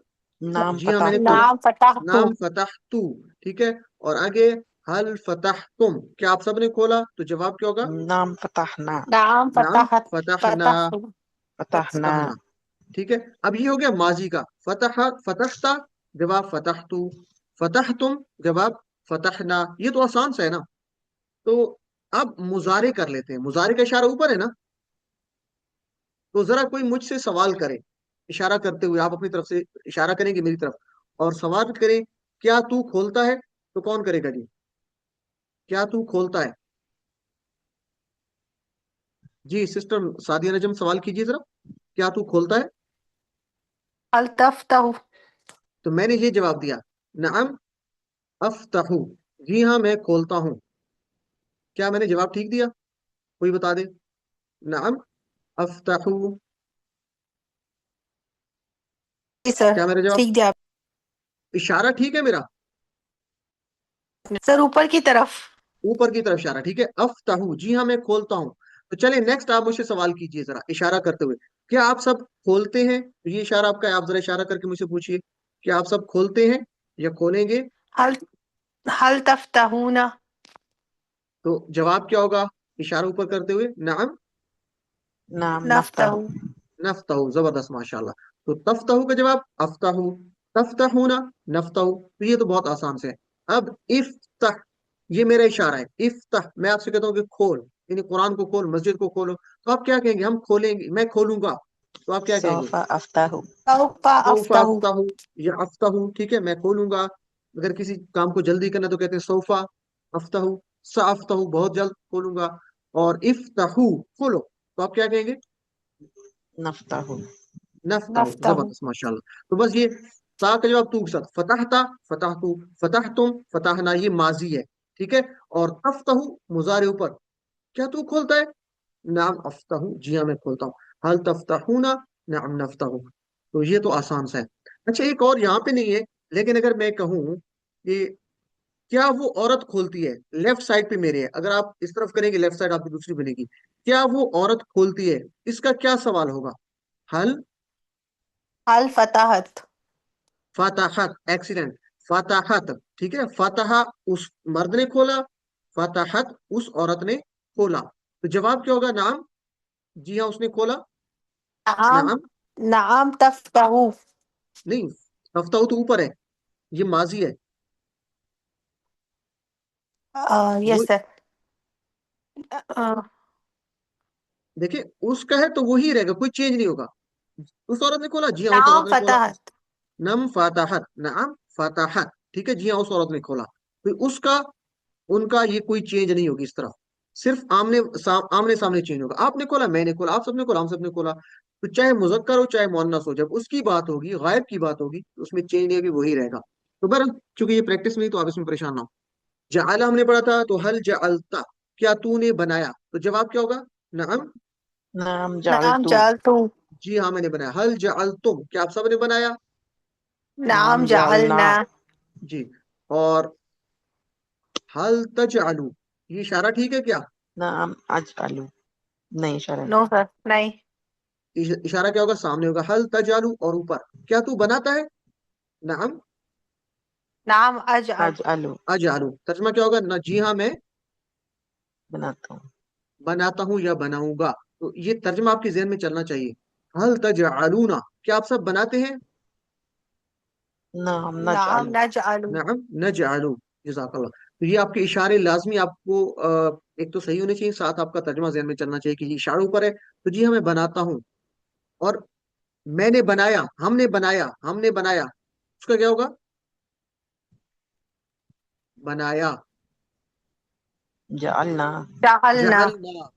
नाम
جی ہاں، میں نے
فتحतु
نام فتح تو،
نام فتحتو، ٹھیک ہے. اور آگے حل فتحتم، کیا آپ سب نے کھولا، تو جواب کیا ہوگا؟
नाम فتحنا
نام
نام
فتحت،
فتحنا،
فتح،
فتحنا
فتحنا، ٹھیک ہے. اب یہ ہو گیا ماضی کا، فتح فتحتا جواب فتحتو، فتحتم جواب فتحنا. یہ تو آسان سا ہے نا. تو اب مضارع کر لیتے ہیں. مضارع کا اشارہ اوپر ہے نا، تو ذرا کوئی مجھ سے سوال کرے اشارہ کرتے ہوئے، آپ اپنی طرف سے اشارہ کریں گے میری طرف اور سوال کریں، کیا تو کھولتا ہے؟ تو کون کرے گا جی؟ کیا تو کھولتا ہے؟ جی سسٹر سعدیہ نجم سوال کیجیے ذرا، کیا تو کھولتا ہے؟
هل تفتح،
تو میں نے یہ جواب دیا، نعم افتح، جی ہاں میں کھولتا ہوں. کیا میں نے جواب ٹھیک دیا؟ کوئی بتا دے. نعم افتح،
جی سر
کیا میرا جواب،
ٹھیک دیا آپ
اشارہ ٹھیک ہے میرا؟
نے سر، اوپر کی طرف.
اوپر کی طرف اشارہ ٹھیک ہے. افتح، جی ہاں میں کھولتا ہوں. तो चलिए नेक्स्ट आप मुझसे सवाल कीजिए जरा इशारा करते हुए, क्या आप सब खोलते हैं? ये इशारा आपका है, आप जरा इशारा करके मुझसे पूछिए, क्या आप सब खोलते हैं या खोलेंगे?
हल हल तफ्तहूना
तो जवाब क्या होगा इशारा ऊपर करते हुए? नाम
नाम
नफ्तहू।
नफ्ताहु।
नफ्ताहू, जबरदस्त माशाल्लाह। तो तफ्ताहू का जवाब अफ्ताहू, तफ्ताहूना नफ्ताहू। तो ये तो बहुत आसान से है। अब इफ्ताह, ये मेरा इशारा है, इफ्ताह मैं आपसे कहता हूँ कि खोल, यानी कुरान को खोल, मस्जिद को खोलो, तो आप क्या कहेंगे? हम खोलेंगे, मैं खोलूंगा, तो आप क्या कहेंगे?
सौफा अफ्ताहु।
Sofa
sofa
अफ्तहू।
अफ्ताहू या अफ्ताहू, ठीक है, मैं खोलूंगा। अगर किसी काम को जल्दी करना तो कहते हैं सौफा अफ्ताहू, सा अफ्ताहू बहुत जल्द खोलूंगा। और इफ्ताहू खोलो, तो आप क्या कहेंगे?
नफ्ताहु।
नफ्ताहू,
नफ्तहू।
जबरदस्त माशाल्लाह। तो बस ये ता का जवाब तू के साथ, फतहता फतहतू, फतहतुम फतहना, ये माजी है, ठीक है। और तफ्तहू मुजारे ऊपर, क्या तू खोलता है? नाम अफ्ताहू, जी हाँ मैं खोलता हूँ। हल तफ्ताहूना, नाम नफ्ताहू। तो ये तो आसान सा है। अच्छा एक और यहाँ पे नहीं है, लेकिन अगर मैं कहूँ कि क्या वो औरत खोलती है, लेफ्ट साइड पे मेरे है, अगर आप इस तरफ करेंगे लेफ्ट साइड आपकी दूसरी बनेगी, क्या वो औरत खोलती है? इसका क्या सवाल होगा? हल
हल फतहत।
फताहत, एक्सीलेंट, फताहत, ठीक है। फतहा उस मर्द ने खोला, फताहत उस औरत ने खोला। तो जवाब क्या होगा? नाम, जी हाँ उसने खोला।
नाम
नाम
नाम तफ्तहू।
नहीं, हफ्ता तो ऊपर है, ये माजी है। वो
यस सर।
देखिए उसका है तो वही रहेगा, कोई चेंज नहीं होगा। उस औरत ने खोला, जी हाँ उस
नाम
औरत ने खोला।
फतहत।
नम फाताहत, नाम फाताहत, ठीक है, जी हाँ उस औरत ने खोला। तो उसका, उनका ये कोई चेंज नहीं होगी इस तरफ, सिर्फ आमने सामने चेंज होगा। आपने खोला, मैंने खोला, आप सबने खोला, हम सबने खोला। तो चाहे मुजक्कर हो चाहे मुअन्नस हो, जब उसकी बात होगी, गायब की बात होगी, तो उसमें चेंज नहीं होगी, वही रहेगा। तो बहरहाल चूंकि ये प्रैक्टिस में ही, तो आप इसमें परेशान ना हो। जअला हमने पढ़ा था, तो हल जअलता, क्या तूने बनाया? तो जवाब क्या होगा? नअम,
नाम
नाम
जालतु।
जालतू।
जी हाँ मैंने बनाया। हल जअलतुम, क्या आप सबने बनाया?
नाम
नाम जालना।
जालना।
जी। और हल तजअलू, ये इशारा ठीक है क्या?
नाम अजअलु। नहीं शरण।
नो सर नहीं।
इशारा क्या होगा? सामने होगा, हल तजअलू, और ऊपर, क्या तू बनाता है? नअम
नाम अजअल।
अजअलु।
अजअलू, तर्जमा क्या होगा? ना, जी हाँ मैं
बनाता हूँ।
बनाता हूँ या बनाऊंगा। तो ये तर्जमा आपके जहन में चलना चाहिए। हल तजअलूना, क्या आप सब बनाते हैं?
नाम
नाम
नजअलु।
नजअलू।
नअम नजअलू, जज़ाकल्लाह। तो ये आपके इशारे लाजमी आपको एक तो सही होने चाहिए, साथ आपका तर्जमा जहन में चलना चाहिए कि ये इशारा ऊपर है, तो जी हाँ मैं बनाता हूँ। और मैंने बनाया, हमने बनाया, हमने बनाया, उसका क्या होगा? बनाया,
जालना।
जालना।
जअलना,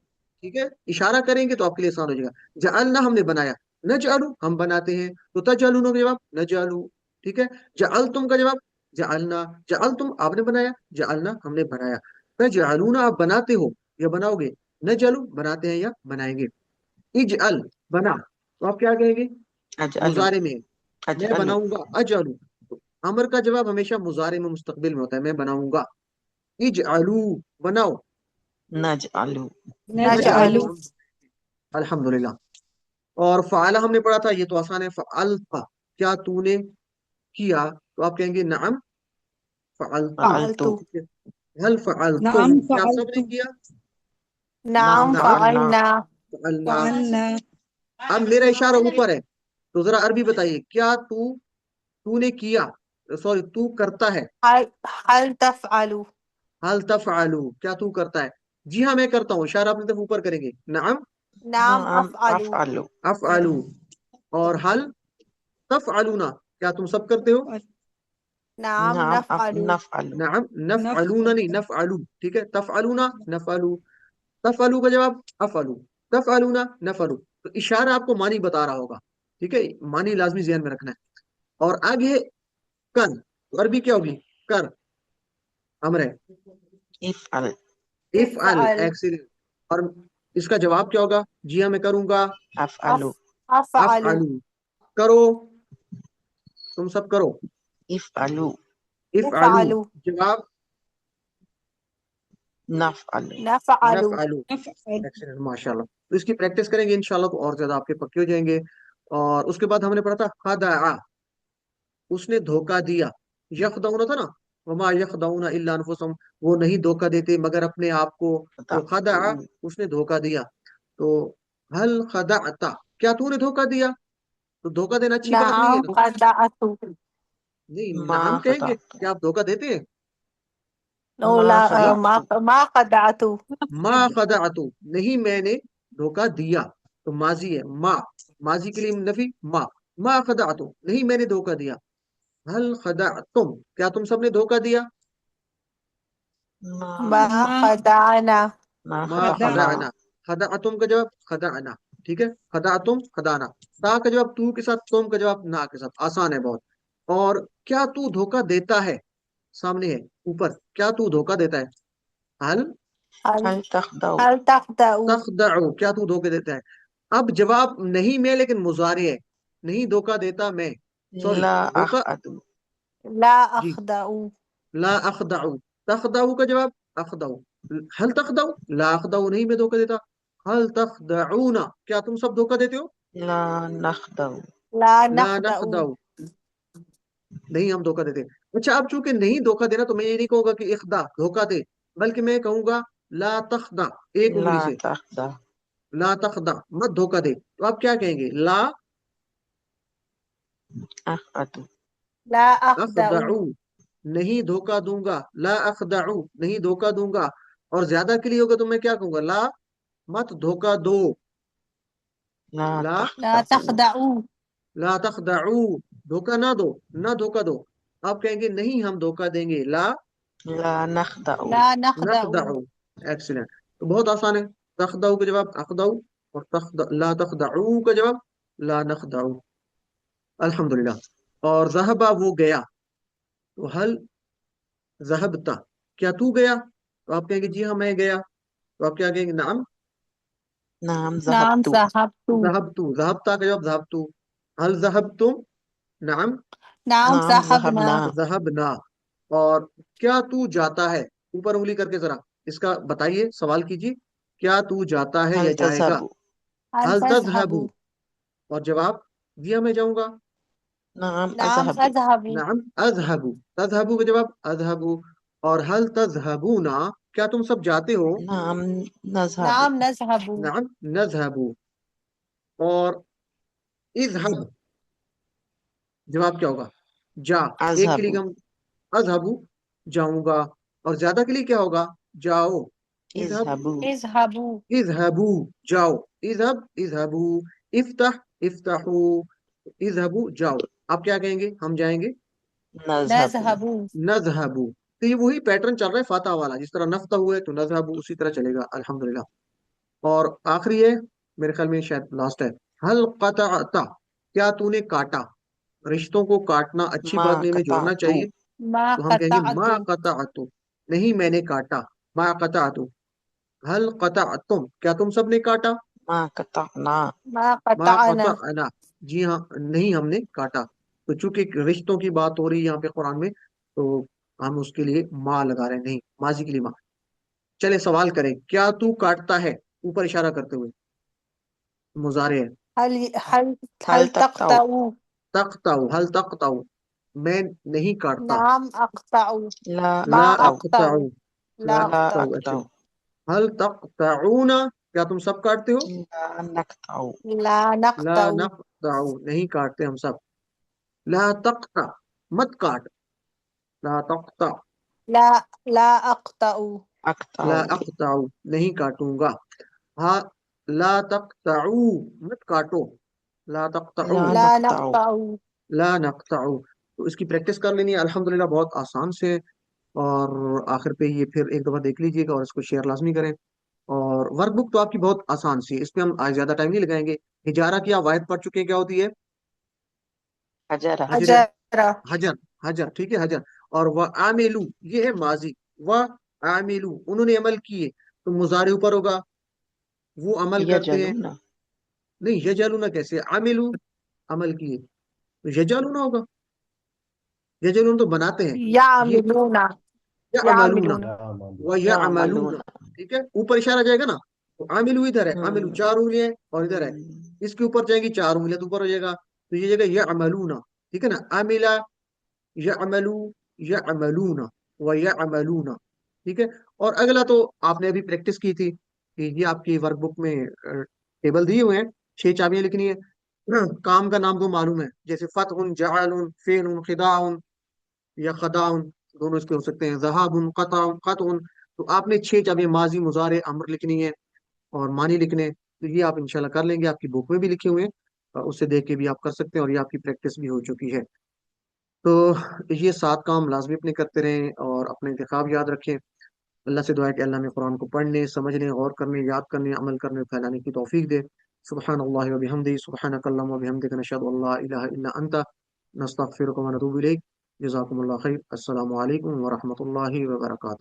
ठीक है। इशारा करेंगे तो आपके लिए आसान हो जाएगा। जअलना हमने बनाया, नजअलू हम बनाते हैं, तो तजअलून का जवाब नजअलू, ठीक है। जअलतुम का जवाब जअलना, जअलतुम आपने बनाया, जअलना हमने बनाया। तजअलूना आप बनाते हो या बनाओगे, नजअलू बनाते हैं या बनाएंगे। इजअल बना, तो आप क्या कहेंगे?
अजअलु।
मुजारे में, मैं
अजअलु।
बनाऊंगा, अजअलू। तो अमर का जवाब हमेशा मुजारे में, मुस्तकबिल में होता है, मैं बनाऊंगा। इजअलू, बनाओ।
नजअलु।
नजअलु।
नजअलू।
अल्हम्दुलिल्लाह। और फ़अला हमने पढ़ा था, ये तो आसान है, फ़अलता, क्या तूने किया? तो आप कहेंगे नअम फ़अलतु,
फअलतु।
फालतू।
ठीक है। हल फ़अलतुम,
नाम
क्या आप सबने
फअलतु।
किया?
नाम
नाम
नअम
फअलना।
फअलना।
फ़अलना।
फअलना।
अब मेरा इशारा ऊपर है, तो जरा अरबी बताइए, क्या तूने किया, सॉरी तू करता है?
हल हल तफअलू।
हल तफ़अलु, क्या तू करता है? जी हाँ मैं करता हूँ, इशारा अपनी तरफ ऊपर करेंगे। नअम
नाम
नाम
अफअलू।
अफअलु।
अफ़अलु। और हल तफ़अलूना, क्या तुम सब करते हो?
नाम
नाम
नफअलू।
नफअलु।
नाम
नफ
नफ़अलूना नहीं, नफ़अलू, ठीक है। तफ़अलूना नफ़अलू, तफ़अलू का जवाब अफ़अलू, तफ़अलूना नफ़अलू। तो इशारा आपको मानी बता रहा होगा, ठीक है, मानी लाजमी ज़हन में रखना है। और आगे है कर, तो अरबी क्या होगी? कर, अमर है।
इफअल।
इफ़अल,
इफअल।
एक्सीलेंट। और इसका जवाब क्या होगा? जी हाँ मैं करूंगा,
अफ
अफअलु।
अफअलू।
अफ़अलू, करो, तुम सब करो।
इफअलु।
इफ़अलू,
इफअलू।
जवाब
نفعل
نفعل
نفعلو،
نفعل
ایکسلنٹ، ماشاء اللہ. تو اس کی پریکٹس کریں گے انشاءاللہ تو اور زیادہ آپ کے پکے ہو جائیں گے. اور اس کے بعد ہم نے پڑھا تھا خدع، اس نے دھوکہ دیا. یخدعون تھا نا، وما یخدعون الا انفسهم، وہ نہیں دھوکہ دیتے مگر اپنے آپ کو. تو خدع، اس نے دھوکہ دیا. تو ہل خدعت، کیا تو نے دھوکہ دیا؟ تو دھوکہ دینا اچھی بات نہیں ہے
نعم
نا.
خدعت
نہیں،
ما
نعم کہیں گے،
خطأت
کیا آپ دھوکہ دیتے ہیں؟
نو
ما
لا
لا،
خطأت
ما خدعت
ما خدعت، نہیں میں نے دھوکہ دیا. تو ماضی ہے، ما، ماضی کے لیے نفی ما خدعت، نہیں میں نے دھوکہ دیا. ہل خدعتم، کیا تم سب نے دھوکہ دیا؟
ما
ما
ما
خدعنا
ما
ما
خدعنا
خدعنا، خدعتم کا جواب خدعنا. ٹھیک ہے، خدعتم خدعنا. تا کا جواب تو کے ساتھ، تم کا جواب نا کے ساتھ. آسان ہے بہت. اور کیا تو دھوکہ دیتا ہے، سامنے ہے اوپر، کیا تو دھوکہ دیتا ہے؟ ہل
هل
هل تخدع
هل تخدع
تخدع، کیا تو دھوکہ دیتا ہے؟ اب جواب نہیں میں لیکن مضارع ہے، نہیں دھوکہ دیتا میں، سوری
لا
دھوکہ.
أخذ
لا
جی،
أخدع
لا اخدع، تخدع کا جواب اخدع. هل تخدع، لا اخدع نہیں میں دھوکہ دیتا. هل تخدعون، کیا تم سب دھوکہ دیتے ہو؟
لا نخدع
لا
لا
نخدع
نخدع، نہیں ہم دھوکہ دیتے. اچھا، اب چونکہ نہیں دھوکہ دینا تو میں یہ نہیں کہوں گا کہ اخدا دھوکہ دے، بلکہ میں کہوں گا لا تخدع، ایک انگلی
لا
سے.
تخدع
لا تخدع، مت دھوکہ دے. تو آپ کیا کہیں گے؟ لا
أخذ
لا أخدع
اخدع، نہیں دھوکہ دوں گا. لا اخدع، نہیں دھوکہ دوں گا. اور زیادہ کے لیے ہوگا تو میں کیا کہوں گا؟ لا مت دھوکہ دو.
لا
لا
لا
تخدع
تخدعوا
لا تخدعو، دھوکہ نہ دو، نہ دھوکہ دو. آپ کہیں گے نہیں ہم دھوکہ دیں گے. لا
لا نخدع
لا نخدع
نخدعو، ایکسلنٹ. تو بہت آسان ہے. تخدعو کا جواب اخدعو، اور لا تخدعو کا جواب لا نخدعو. الحمدللہ. اور ذہبہ، وہ گیا. تو حل ذہبتا، کیا تو گیا؟ تو آپ کہیں گے جی ہاں میں گیا. تو آپ کیا کہیں گے؟ نعم
نعم
نعم
ذهبت
ذهبت
ذهبتو، ذهبتا کا جواب ذهبتو. هل ذهبتم؟ نعم
نعم
نعم
ذهبنا
ذهبنا
ذهبنا. اور کیا تو جاتا ہے، اوپر انگلی کر کے ذرا اس کا بتائیے، سوال کیجیے. کیا تو جاتا ہے یا
هل
جائے گا؟
تذهب
هل
هل تذهب،
تذهب
اور جواب دیا میں جاؤں گا.
نعم
نعم
أذهب
أذهب
نعم اذهب، تذهب کا جواب اذهب. اور هل تذهبون، کیا تم سب جاتے ہو؟
نعم نذهب
نعم نذهب
نعم نذهب. اور اذهب، جواب کیا ہوگا؟ جا. ایک کے لیے
أذهب
ہم اذهب، جاؤں گا. اور زیادہ کے لیے کیا ہوگا؟ جاؤ. اذهب
اذهبوا
اذهبوا
اذهبوا، جاؤ. اذهب اذهبوا. افتح افتحوا. اذهبوا، جاؤ. آپ کیا کہیں گے؟ ہم جائیں گے.
نذهب
نذهب
نذهب. تو یہ وہی پیٹرن چل رہا ہے فاتح والا، جس طرح نفتح ہوئے تو نذهب اسی طرح چلے گا. الحمدللہ. اور آخری ہے، میرے خیال میں شاید لاسٹ ہے. حل قطعت، کیا تو نے کاٹا؟ رشتوں کو کاٹنا اچھی بات
ما
نہیں، میں جوڑنا
قطعت
چاہیے.
ما
تو ہم کہیں گے
قطعت
ما قطعت، نہیں میں نے کاٹا. ما قطعت. حل قطعتم، کیا تم سب نے کاٹا؟
ما قطعنا
ما
ما
قطعنا
قطعنا، جی ہاں نہیں ہم نے کاٹا. تو چونکہ رشتوں کی بات ہو رہی ہے یہاں پہ قرآن میں، تو ہم اس کے لیے ما لگا رہے ہیں، نہیں ماضی کے لیے ما. چلے سوال کریں، کیا تو کاٹتا ہے؟ اوپر اشارہ کرتے ہوئے، مضارع ہے.
هل
هل تقطع
تقطعوا
تقطع، حل تقطع، میں نہیں کاٹتا.
نعم أقطع
لا
ما
لا
أقطع
اقطع،
أقطع
لا
لا
لا
اقطع.
أقطع
أقطع
اچھا، حل تقطعون، کیا تم سب کاٹتے ہو؟
لا نقطع
لا
لا
نقطع
نقطع، نہیں کاٹتے ہم سب. لا تقطع، مت کاٹ. لا تقطع،
لا أقطع
لا
أقطع
اقطع، نہیں کاٹوں گا. ہاں، لا تقطعو، مت کاٹو. لا تقطعو،
لا
لا
نقطع
نقطع
لا نقطع. تو اس کی پریکٹس کر لینی ہے الحمدللہ، بہت آسان سے. اور آخر پہ یہ پھر ایک دفعہ دیکھ لیجئے گا اور اس کو شیئر لازمی کریں. اور ورک بک تو آپ کی بہت آسان سی ہے، اس پہ ہم آج زیادہ ٹائم نہیں لگائیں گے. ہجارہ کی آپ واحد پڑھ چکے ہیں، کیا ہوتی ہے؟
حجرة
حجر،
حجرة
حجر، حجر، ٹھیک ہے حجر. اور وہ عاملو، یہ ہے ماضی. وہ عاملو، انہوں نے عمل کیے. تو مضارع اوپر ہوگا، وہ عمل کرتے ہیں.
يجلون
نہیں یجالونا کیسے؟ عاملو عمل کیے، تو یجالونا ہوگا. یجالون تو بناتے ہیں. یہ
يعملون
यअमलूना
यामिलून
व यअमलूना,
يعملون
ठीक है, ऊपर इशारा जाएगा ना, तो आमिलू इधर है, आमिलू
हम्म
4 उंगलियां और इधर है, इसके ऊपर जाएंगी 4 उंगलियां तो ऊपर हो जाएगा, तो ये जगह यअमलूना, ठीक है ना, आमिला यअमलू यअमलूना व यअमलूना, ठीक है। और अगला तो आपने अभी प्रैक्टिस की थी कि ये आपकी वर्कबुक में टेबल दिए हुए हैं, 6 चाबियां लिखनी है। काम का नाम तो मालूम है, जैसे फतहुन जअलुन फेनुन खिदाउन या खदाउन, दोनों इसके हो सकते हैं, ज़हाबुन क़तउन क़तउन। तो आपने 6 चाबियां माजी मुजारे अम्र लिखनी है और मानी लिखने हैं। तो ये आप इंशाल्लाह कर लेंगे, आपकी बुक में भी लिखे हुए हैं, उससे देख के भी आप कर सकते हैं, और ये आपकी प्रैक्टिस भी हो चुकी है। तो ये 7 काम लाजमी अपने करते रहें और अपने इंतखाब याद रखें। अल्लाह से दुआ है कि अल्लाह में कुरान को पढ़ने, समझने, गौर करने, याद करने, अमल करने, फैलाने की तौफीक दे। सुब्हान अल्लाह व बिहम्दिही सुब्हानक अल्लाहुम्मा व बिहम्दिका नशहदु अल्ला इलाहा इल्ला अंता नस्तगफिरुका व नतूबु इलैक। जज़ाकुमुल्लाह खैर। अस्सलामु अलैकुम व रहमतुल्लाहि व बरकातुहू।